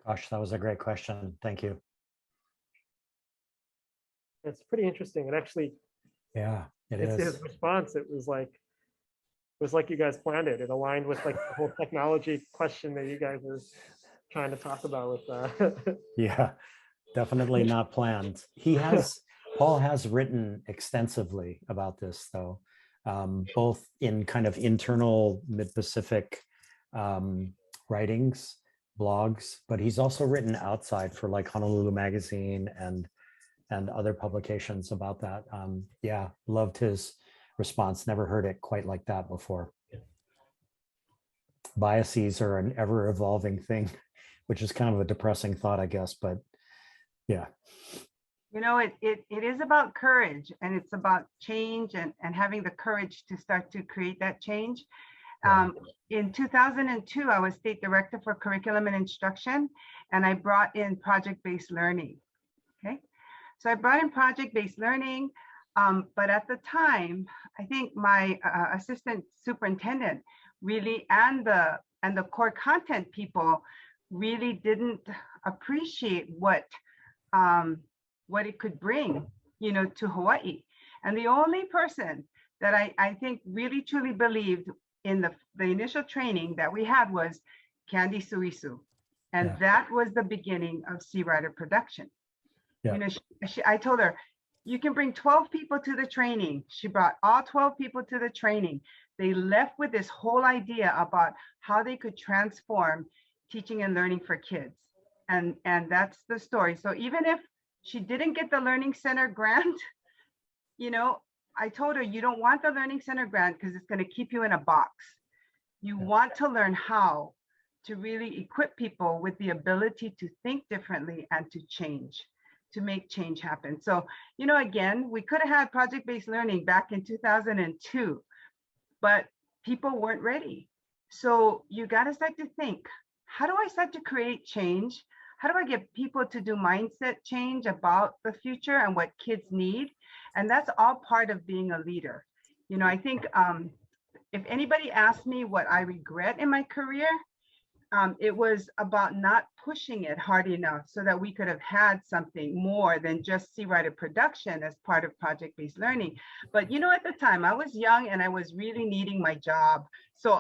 Gosh, that was a great question. Thank you. It's pretty interesting. And actually, Yeah, it it's is. his response. It was like you guys planned it. It aligned with like the whole technology question that you guys are trying to talk about with Yeah, definitely not planned. Paul has written extensively about this, though, both in kind of internal Mid-Pacific writings, blogs, but he's also written outside for like Honolulu Magazine and other publications about that. Yeah, loved his response. Never heard it quite like that before. Biases are an ever evolving thing, which is kind of a depressing thought, I guess, but yeah. You know, it is about courage, and it's about change and having the courage to start to create that change. In 2002, I was state director for curriculum and instruction, and I brought in project-based learning. Okay, so I brought in project-based learning, but at the time, I think my assistant superintendent really and the core content people really didn't appreciate what it could bring, you know, to Hawaii. And the only person that I think really truly believed in the initial training that we had was Candy Suisu. And that was the beginning of Sea Rider production. Yeah. You know, I told her, you can bring 12 people to the training. She brought all 12 people to the training. They left with this whole idea about how they could transform teaching and learning for kids. And that's the story. So even if she didn't get the Learning Center grant, you know, I told her, you don't want the Learning Center grant because it's going to keep you in a box. You want to learn how to really equip people with the ability to think differently and to change, to make change happen. So, you know, again, we could have had project-based learning back in 2002, but people weren't ready. So you got to start to think, how do I start to create change? How do I get people to do mindset change about the future and what kids need? And that's all part of being a leader. You know, I think if anybody asked me what I regret in my career, it was about not pushing it hard enough so that we could have had something more than just CWriter production as part of project-based learning. But you know, at the time I was young and I was really needing my job. So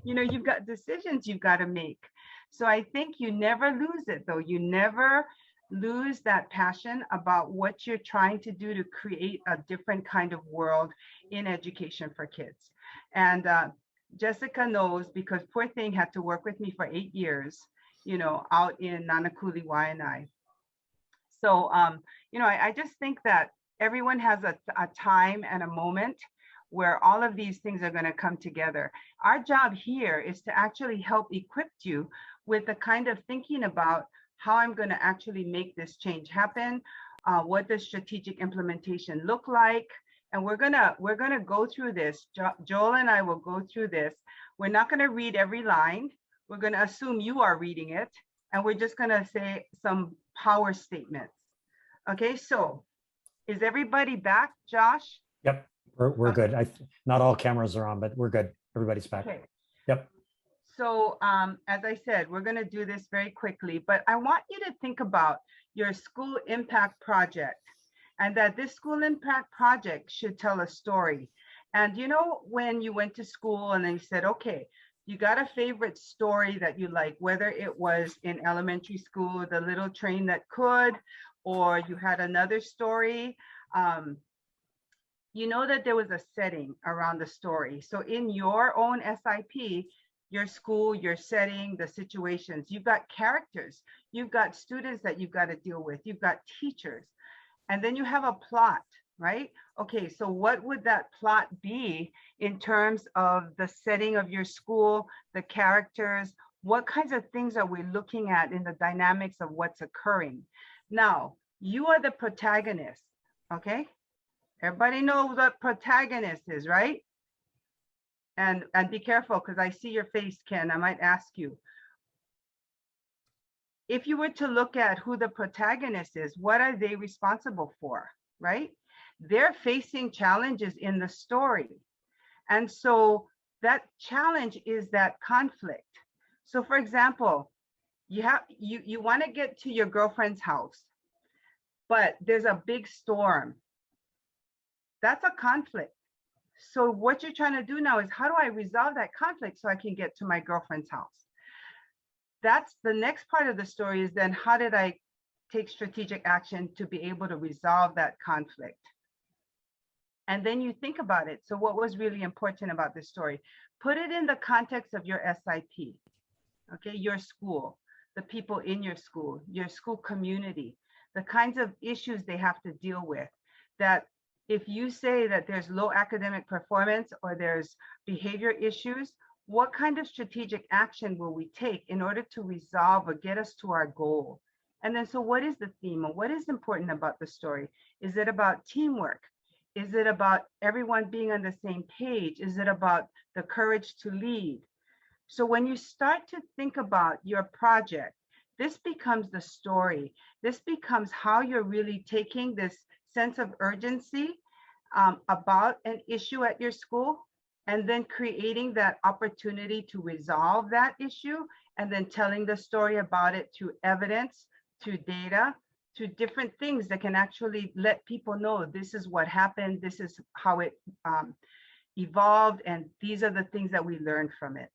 you know, you've got decisions you've got to make. So I think you never lose it though. You never lose that passion about what you're trying to do to create a different kind of world in education for kids. And Jessica knows, because poor thing had to work with me for 8 years, you know, out in Nanakuli, Waianae. So, you know, I just think that everyone has a time and a moment where all of these things are going to come together. Our job here is to actually help equip you with the kind of thinking about how I'm going to actually make this change happen. What does strategic implementation look like? And we're gonna go through this. Joel and I will go through this. We're not gonna read every line. We're gonna assume you are reading it, and we're just gonna say some power statements. Okay, so is everybody back, Josh? Yep, we're good. Not all cameras are on, but we're good. Everybody's back. Okay. Yep. So as I said, we're gonna do this very quickly, but I want you to think about your school impact project, and that this school impact project should tell a story. And you know, when you went to school and then you said, okay, you got a favorite story that you like, whether it was in elementary school, The Little Train That Could, or you had another story, you know that there was a setting around the story. So in your own SIP, your school, your setting, the situations, you've got characters, you've got students that you've got to deal with, you've got teachers. And then you have a plot, right? Okay, so what would that plot be in terms of the setting of your school, the characters? What kinds of things are we looking at in the dynamics of what's occurring? Now, you are the protagonist, okay? Everybody knows what protagonist is, right? And be careful, because I see your face, Ken. I might ask you. If you were to look at who the protagonist is, what are they responsible for, right? They're facing challenges in the story. And so that challenge is that conflict. So for example, you want to get to your girlfriend's house, but there's a big storm. That's a conflict. So what you're trying to do now is, how do I resolve that conflict so I can get to my girlfriend's house? That's the next part of the story, is then how did I take strategic action to be able to resolve that conflict? And then you think about it. So what was really important about this story? Put it in the context of your SIP, okay? Your school, the people in your school community, the kinds of issues they have to deal with. That if you say that there's low academic performance or there's behavior issues, what kind of strategic action will we take in order to resolve or get us to our goal? And then, so what is the theme, or what is important about the story? Is it about teamwork? Is it about everyone being on the same page? Is it about the courage to lead? So when you start to think about your project, this becomes the story. This becomes how you're really taking this sense of urgency about an issue at your school, and then creating that opportunity to resolve that issue, and then telling the story about it through evidence, through data, to different things that can actually let people know this is what happened, this is how it evolved, and these are the things that we learned from it.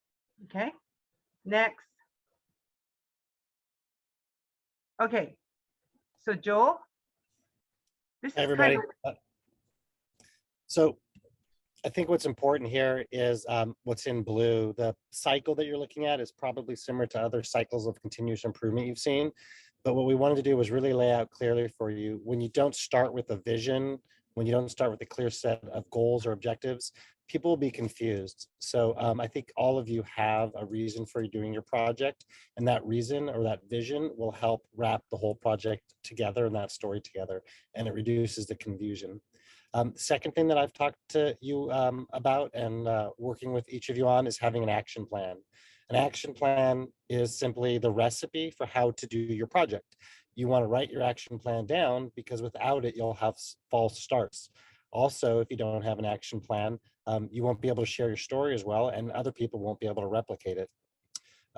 Okay, next. Okay, so Joel, this is everybody. kind of, So I think what's important here is what's in blue. The cycle that you're looking at is probably similar to other cycles of continuous improvement you've seen. But what we wanted to do was really lay out clearly for you, when you don't start with a vision, when you don't start with a clear set of goals or objectives, people will be confused. So I think all of you have a reason for doing your project, and that reason or that vision will help wrap the whole project together and that story together, and it reduces the confusion. Second thing that I've talked to you about and working with each of you on is having an action plan. An action plan is simply the recipe for how to do your project. You want to write your action plan down, because without it, you'll have false starts. Also, if you don't have an action plan, you won't be able to share your story as well, and other people won't be able to replicate it.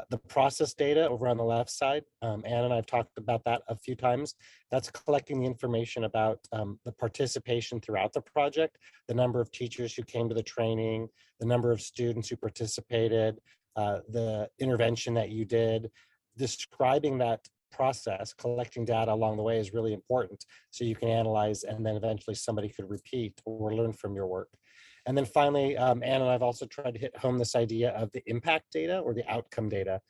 The process data over on the left side, Anne and I've talked about that a few times. That's collecting the information about the participation throughout the project, the number of teachers who came to the training, the number of students who participated, the intervention that you did. Describing that process, collecting data along the way is really important, so you can analyze and then eventually somebody could repeat or learn from your work. And then finally, Anne and I've also tried to hit home this idea of the impact data or the outcome data.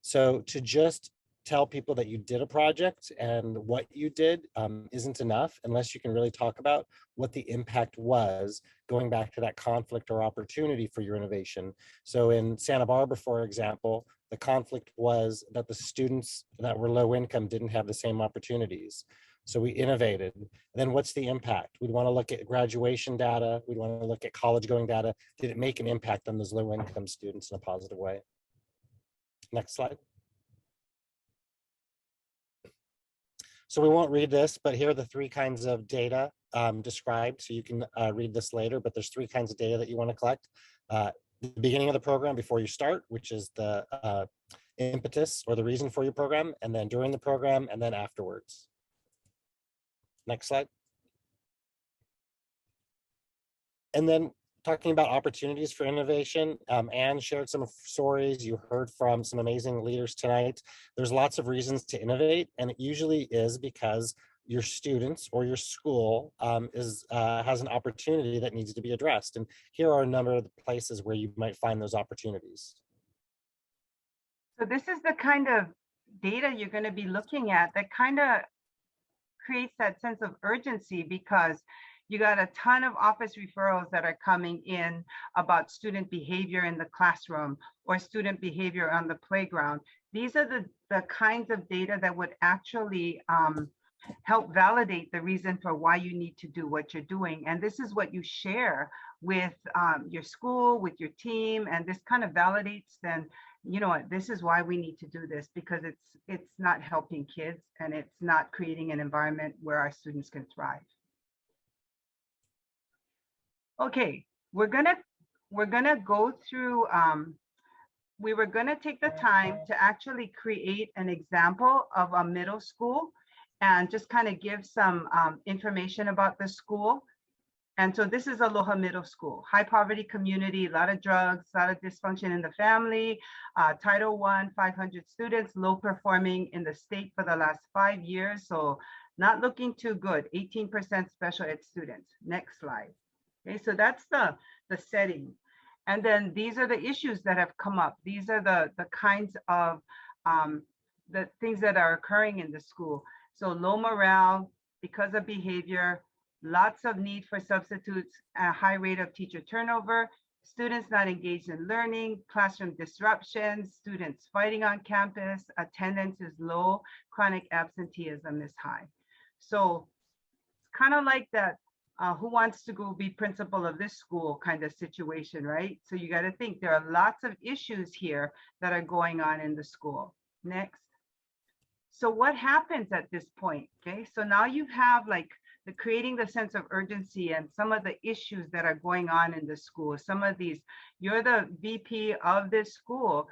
So to just tell people that you did a project and what you did isn't enough unless you can really talk about what the impact was, going back to that conflict or opportunity for your innovation. So in Santa Barbara, for example, the conflict was that the students that were low income didn't have the same opportunities. So we innovated. Then what's the impact? We'd want to look at graduation data. We'd want to look at college going data. Did it make an impact on those low income students in a positive way? Next slide. So we won't read this, but here are the 3 kinds of data described. So you can read this later, but there's 3 kinds of data that you want to collect. The beginning of the program before you start, which is the impetus or the reason for your program, and then during the program, and then afterwards. Next slide. And then talking about opportunities for innovation, Anne shared some stories. You heard from some amazing leaders tonight. There's lots of reasons to innovate, and it usually is because your students or your school has an opportunity that needs to be addressed. And here are a number of the places where you might find those opportunities. So this is the kind of data you're going to be looking at that kind of creates that sense of urgency, because you got a ton of office referrals that are coming in about student behavior in the classroom or student behavior on the playground. These are the kinds of data that would actually help validate the reason for why you need to do what you're doing. And this is what you share with your school, with your team, and this kind of validates then, you know what, this is why we need to do this, because it's not helping kids and it's not creating an environment where our students can thrive. Okay, we're gonna go through, we were gonna take the time to actually create an example of a middle school and just kind of give some information about the school. And so this is Aloha Middle School, high poverty community, a lot of drugs, a lot of dysfunction in the family, Title I, 500 students, low performing in the state for the last 5 years. So not looking too good, 18% special ed students. Next slide. Okay, so that's the setting. And then these are the issues that have come up. These are the kinds of the things that are occurring in the school. So low morale because of behavior, lots of need for substitutes, a high rate of teacher turnover, students not engaged in learning, classroom disruptions, students fighting on campus, attendance is low, chronic absenteeism is high. So it's kind of like that, who wants to go be principal of this school kind of situation, right? So you got to think there are lots of issues here that are going on in the school. Next. So what happens at this point? Okay, so now you have like creating the sense of urgency and some of the issues that are going on in the school. Some of these, you're the VP of this school,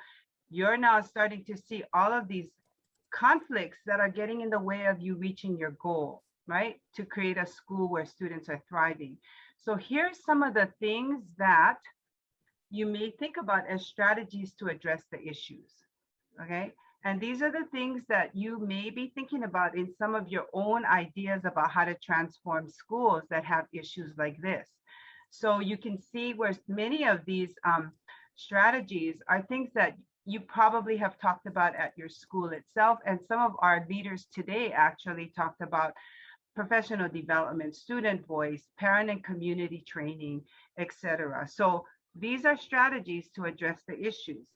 you're now starting to see all of these conflicts that are getting in the way of you reaching your goal, right? To create a school where students are thriving. So here's some of the things that you may think about as strategies to address the issues, okay? And these are the things that you may be thinking about in some of your own ideas about how to transform schools that have issues like this. So you can see where many of these strategies are things that you probably have talked about at your school itself. And some of our leaders today actually talked about professional development, student voice, parent and community training, etc. So these are strategies to address the issues.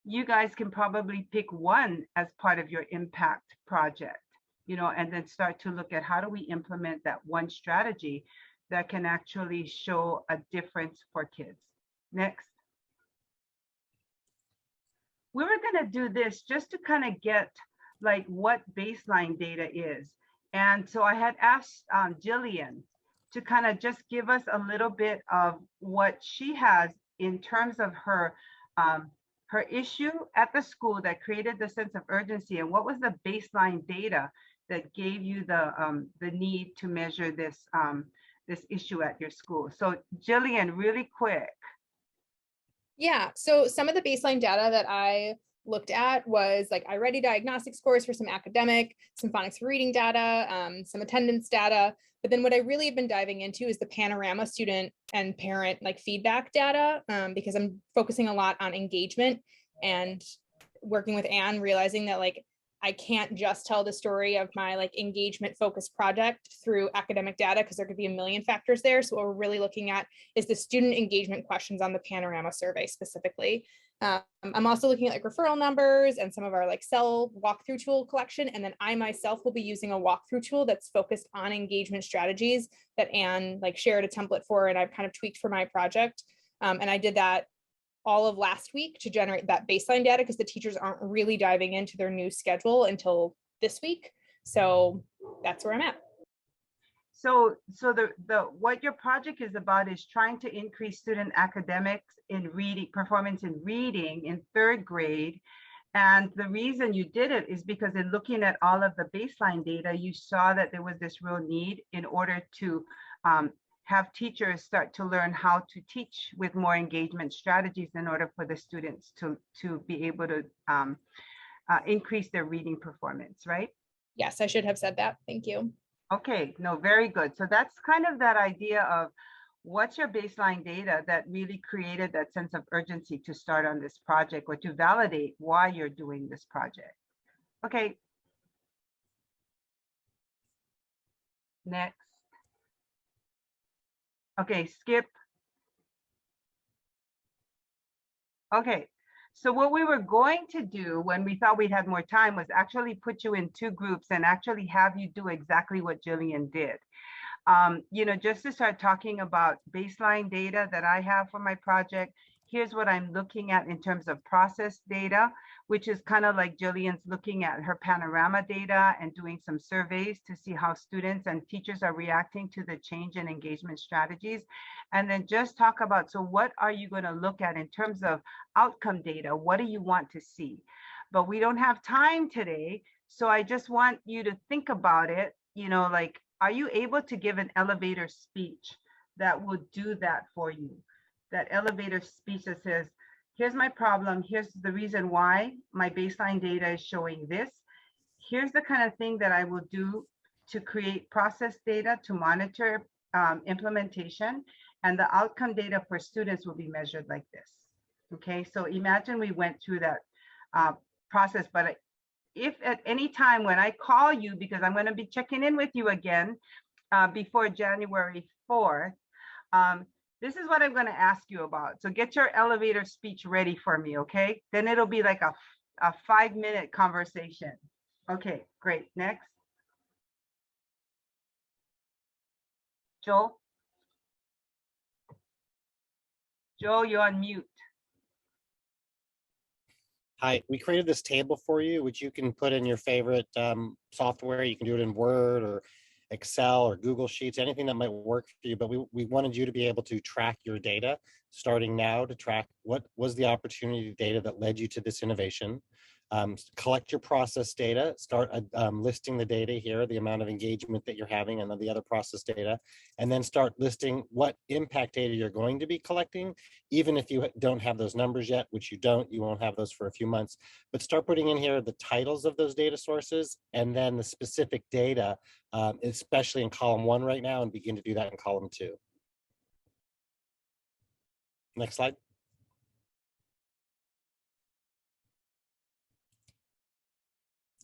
You guys can probably pick one as part of your impact project, you know, and then start to look at how do we implement that one strategy that can actually show a difference for kids. Next. We were going to do this just to kind of get like what baseline data is. And so I had asked Jillian to kind of just give us a little bit of what she has in terms of her her issue at the school that created the sense of urgency, and what was the baseline data that gave you the need to measure this this issue at your school. So Jillian, really quick. Yeah, so some of the baseline data that I looked at was like iReady diagnostic scores for some academic, some phonics reading data, some attendance data. But then what I really have been diving into is the Panorama student and parent like feedback data, because I'm focusing a lot on engagement and working with Anne, realizing that like I can't just tell the story of my like engagement focused project through academic data because there could be a million factors there. So what we're really looking at is the student engagement questions on the Panorama survey specifically. I'm also looking at like referral numbers and some of our like cell walkthrough tool collection. And then I myself will be using a walkthrough tool that's focused on engagement strategies that Anne like shared a template for, and I've kind of tweaked for my project. And I did that all of last week to generate that baseline data because the teachers aren't really diving into their new schedule until this week. So that's where I'm at. So the what your project is about is trying to increase student academics in reading, performance in reading in 3rd grade. And the reason you did it is because in looking at all of the baseline data, you saw that there was this real need in order to have teachers start to learn how to teach with more engagement strategies in order for the students to be able to increase their reading performance, right? Yes, I should have said that. Thank you. Okay, no, very good. So that's kind of that idea of what's your baseline data that really created that sense of urgency to start on this project or to validate why you're doing this project. Okay. Next. Okay, skip. Okay, so what we were going to do when we thought we had more time was actually put you in 2 groups and actually have you do exactly what Jillian did. You know, just to start talking about baseline data that I have for my project. Here's what I'm looking at in terms of process data, which is kind of like Jillian's looking at her Panorama data and doing some surveys to see how students and teachers are reacting to the change in engagement strategies. And then just talk about, so what are you going to look at in terms of outcome data? What do you want to see? But we don't have time today. So I just want you to think about it, you know, like, are you able to give an elevator speech that will do that for you? That elevator speech that says, here's my problem, here's the reason why my baseline data is showing this. Here's the kind of thing that I will do to create process data to monitor implementation, and the outcome data for students will be measured like this. Okay, so imagine we went through that process, but if at any time when I call you, because I'm going to be checking in with you again before January 4th, this is what I'm going to ask you about. So get your elevator speech ready for me, okay? Then it'll be like a 5-minute conversation. Okay, great. Next. Joel? Joel, you're on mute. Hi, we created this table for you, which you can put in your favorite software. You can do it in Word or Excel or Google Sheets, anything that might work for you. But we wanted you to be able to track your data starting now, to track what was the opportunity data that led you to this innovation. Collect your process data, start listing the data here, the amount of engagement that you're having, and then the other process data, and then start listing what impact data you're going to be collecting, even if you don't have those numbers yet, which you don't, you won't have those for a few months, but start putting in here the titles of those data sources and then the specific data, especially in column 1 right now, and begin to do that in column 2. Next slide.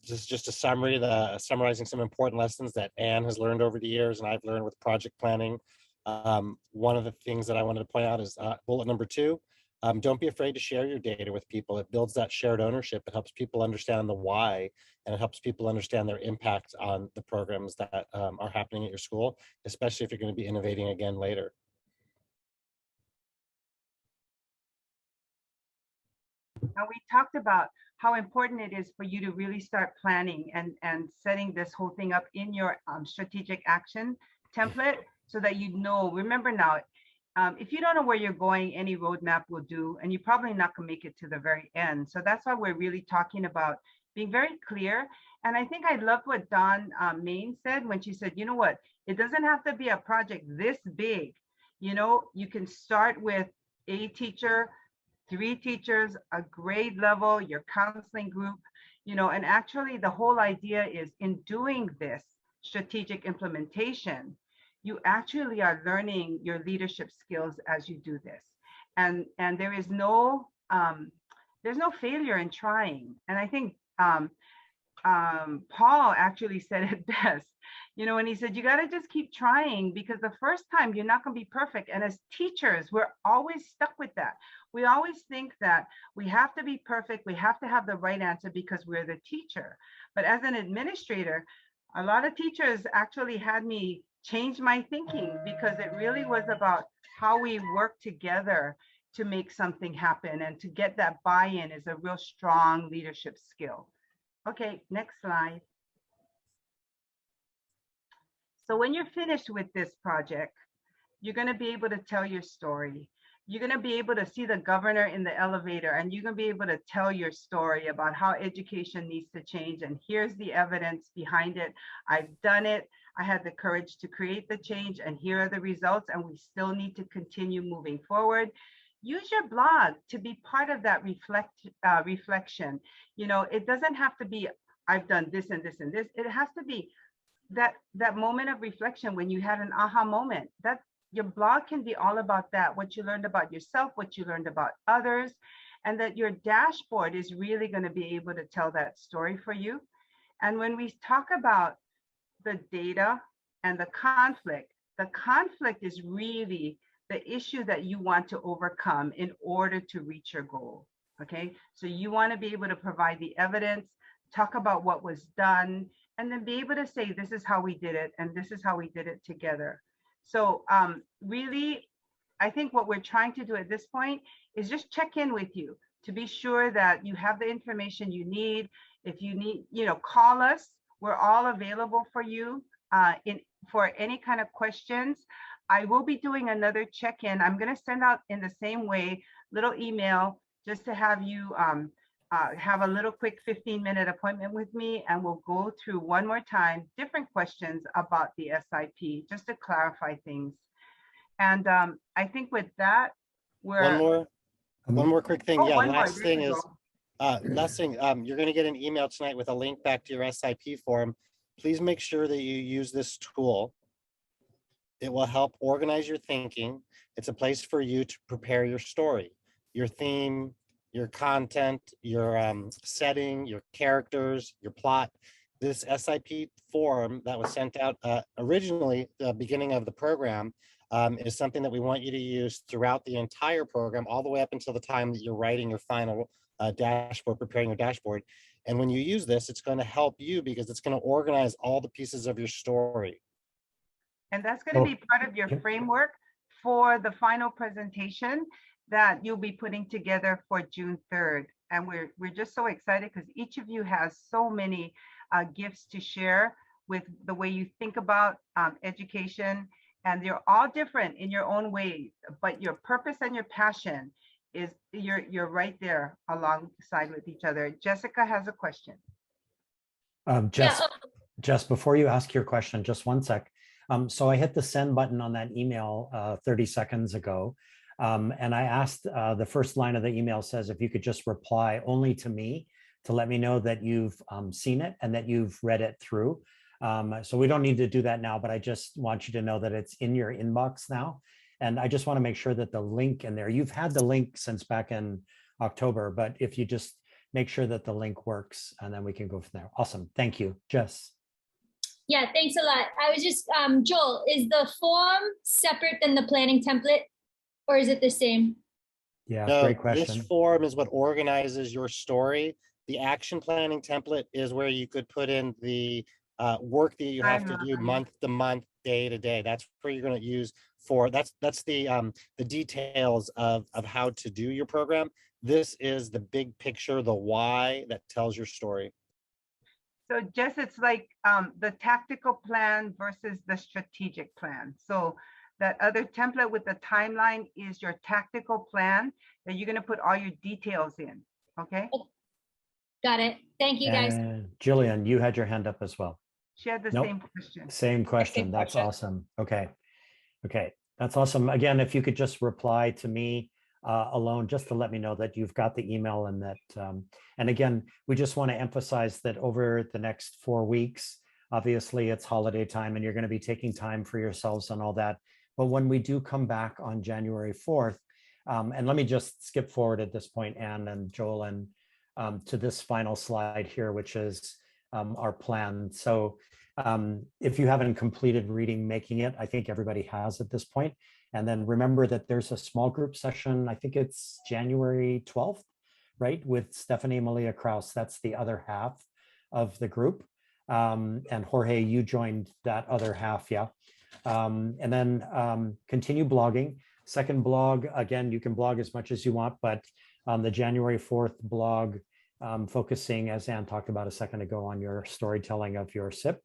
This is just a summary, summarizing some important lessons that Anne has learned over the years and I've learned with project planning. One of the things that I wanted to point out is bullet number 2. Don't be afraid to share your data with people. It builds that shared ownership. It helps people understand the why, and it helps people understand their impact on the programs that are happening at your school, especially if you're going to be innovating again later. Now, we talked about how important it is for you to really start planning and setting this whole thing up in your strategic action template so that you know, remember now, if you don't know where you're going, any roadmap will do, and you're probably not gonna make it to the very end. So that's why we're really talking about being very clear. And I think I loved what Dawn Main said when she said, you know what, it doesn't have to be a project this big. You know, you can start with a teacher, 3 teachers, a grade level, your counseling group, you know, and actually the whole idea is in doing this strategic implementation, you actually are learning your leadership skills as you do this. And there is no, there's no failure in trying. And I think Paul actually said it best, you know, when he said, you got to just keep trying, because the first time you're not going to be perfect. And as teachers, we're always stuck with that. We always think that we have to be perfect. We have to have the right answer because we're the teacher. But as an administrator, a lot of teachers actually had me change my thinking, because it really was about how we work together to make something happen, and to get that buy-in is a real strong leadership skill. Okay, next slide. So when you're finished with this project, you're going to be able to tell your story. You're going to be able to see the governor in the elevator, and you're going to be able to tell your story about how education needs to change. And here's the evidence behind it. I've done it. I had the courage to create the change, and here are the results. And we still need to continue moving forward. Use your blog to be part of that reflection. You know, it doesn't have to be, I've done this and this and this. It has to be that moment of reflection when you had an aha moment. That your blog can be all about that, what you learned about yourself, what you learned about others, and that your dashboard is really going to be able to tell that story for you. And when we talk about the data and the conflict is really the issue that you want to overcome in order to reach your goal. Okay, so you want to be able to provide the evidence, talk about what was done, and then be able to say, this is how we did it, and this is how we did it together. So really, I think what we're trying to do at this point is just check in with you to be sure that you have the information you need. If you need, you know, call us. We're all available for you for any kind of questions. I will be doing another check-in. I'm going to send out in the same way, little email, just to have you have a little quick 15-minute appointment with me, and we'll go through one more time different questions about the SIP, just to clarify things. And I think with that, we're one more quick thing. Oh, Yeah, one more. last There thing we is go. last thing, you're going to get an email tonight with a link back to your SIP form. Please make sure that you use this tool. It will help organize your thinking. It's a place for you to prepare your story, your theme, your content, your setting, your characters, your plot. This SIP form that was sent out originally, the beginning of the program, is something that we want you to use throughout the entire program, all the way up until the time that you're writing your final dashboard, preparing your dashboard. And when you use this, it's going to help you because it's going to organize all the pieces of your story. And that's going to be part of your framework for the final presentation that you'll be putting together for June 3rd. And we're just so excited because each of you has so many gifts to share with the way you think about education. And they're all different in your own way, but your purpose and your passion is you're right there alongside with each other. Jessica has a question. Jess, before you ask your question, just one sec. So I hit the send button on that email 30 seconds ago. And I asked, the first line of the email says, if you could just reply only to me to let me know that you've seen it and that you've read it through. So we don't need to do that now, but I just want you to know that it's in your inbox now. And I just want to make sure that the link in there, you've had the link since back in October, but if you just make sure that the link works, and then we can go from there. Awesome. Thank you, Jess. Yeah, thanks a lot. I was just, Joel, is the form separate than the planning template, or is it the same? Yeah, No, great question. This form is what organizes your story. The action planning template is where you could put in the work that you have to do month to month, day to day. That's where you're going to use for, that's the details of how to do your program. This is the big picture, the why that tells your story. So Jess, it's like the tactical plan versus the strategic plan. So that other template with the timeline is your tactical plan that you're going to put all your details in. Okay. Got it. Thank you, guys. And Jillian, you had your hand up as well. She had the Nope. same question. Same question. That's question. awesome. Okay. Okay. That's awesome. Again, if you could just reply to me alone, just to let me know that you've got the email and that, and again, we just want to emphasize that over the next 4 weeks, obviously it's holiday time and you're going to be taking time for yourselves and all that. But when we do come back on January 4th, and let me just skip forward at this point, Anne and Joel, and to this final slide here, which is our plan. So if you haven't completed reading Making It, I think everybody has at this point. And then remember that there's a small group session, I think it's January 12th, right? With Stephanie Malia Kraus, that's the other half of the group. And Jorge, you joined that other half, yeah. And then continue blogging. Second blog, again, you can blog as much as you want, but the January 4th blog, focusing, as Anne talked about a second ago, on your storytelling of your SIP.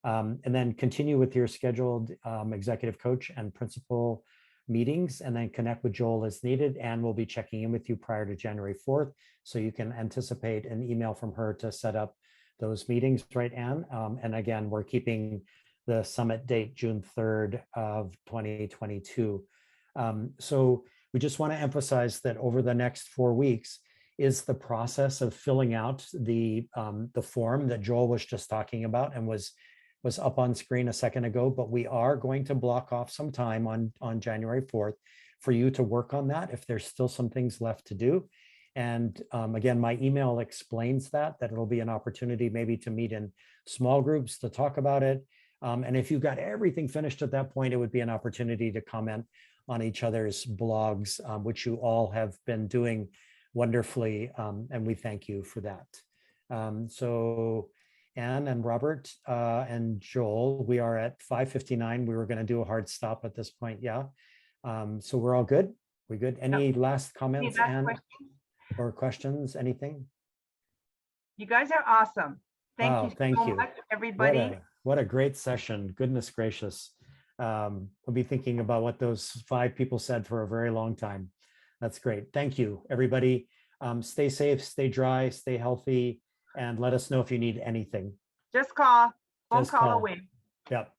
And then continue with your scheduled executive coach and principal meetings, and then connect with Joel as needed. And we'll be checking in with you prior to January 4th. So you can anticipate an email from her to set up those meetings, right, Anne? And again, we're keeping the summit date June 3rd of 2022. So we just want to emphasize that over the next 4 weeks is the process of filling out the form that Joel was just talking about and was up on screen a second ago, but we are going to block off some time on January 4th for you to work on that if there's still some things left to do. And again, my email explains that it'll be an opportunity maybe to meet in small groups to talk about it. And if you've got everything finished at that point, it would be an opportunity to comment on each other's blogs, which you all have been doing wonderfully. And we thank you for that. So Anne and Robert and Joel, we are at 5:59. We were going to do a hard stop at this point. Yeah. So we're all good. We good? Any last comments, Anne, or questions? Anything? You guys are awesome. Thank you so you. much, everybody. What a great session. Goodness gracious. We'll be thinking about what those 5 people said for a very long time. That's great. Thank you, everybody. Stay safe, stay dry, stay healthy, and let us know if you need anything. Just call. Phone Just call call. away. Yep.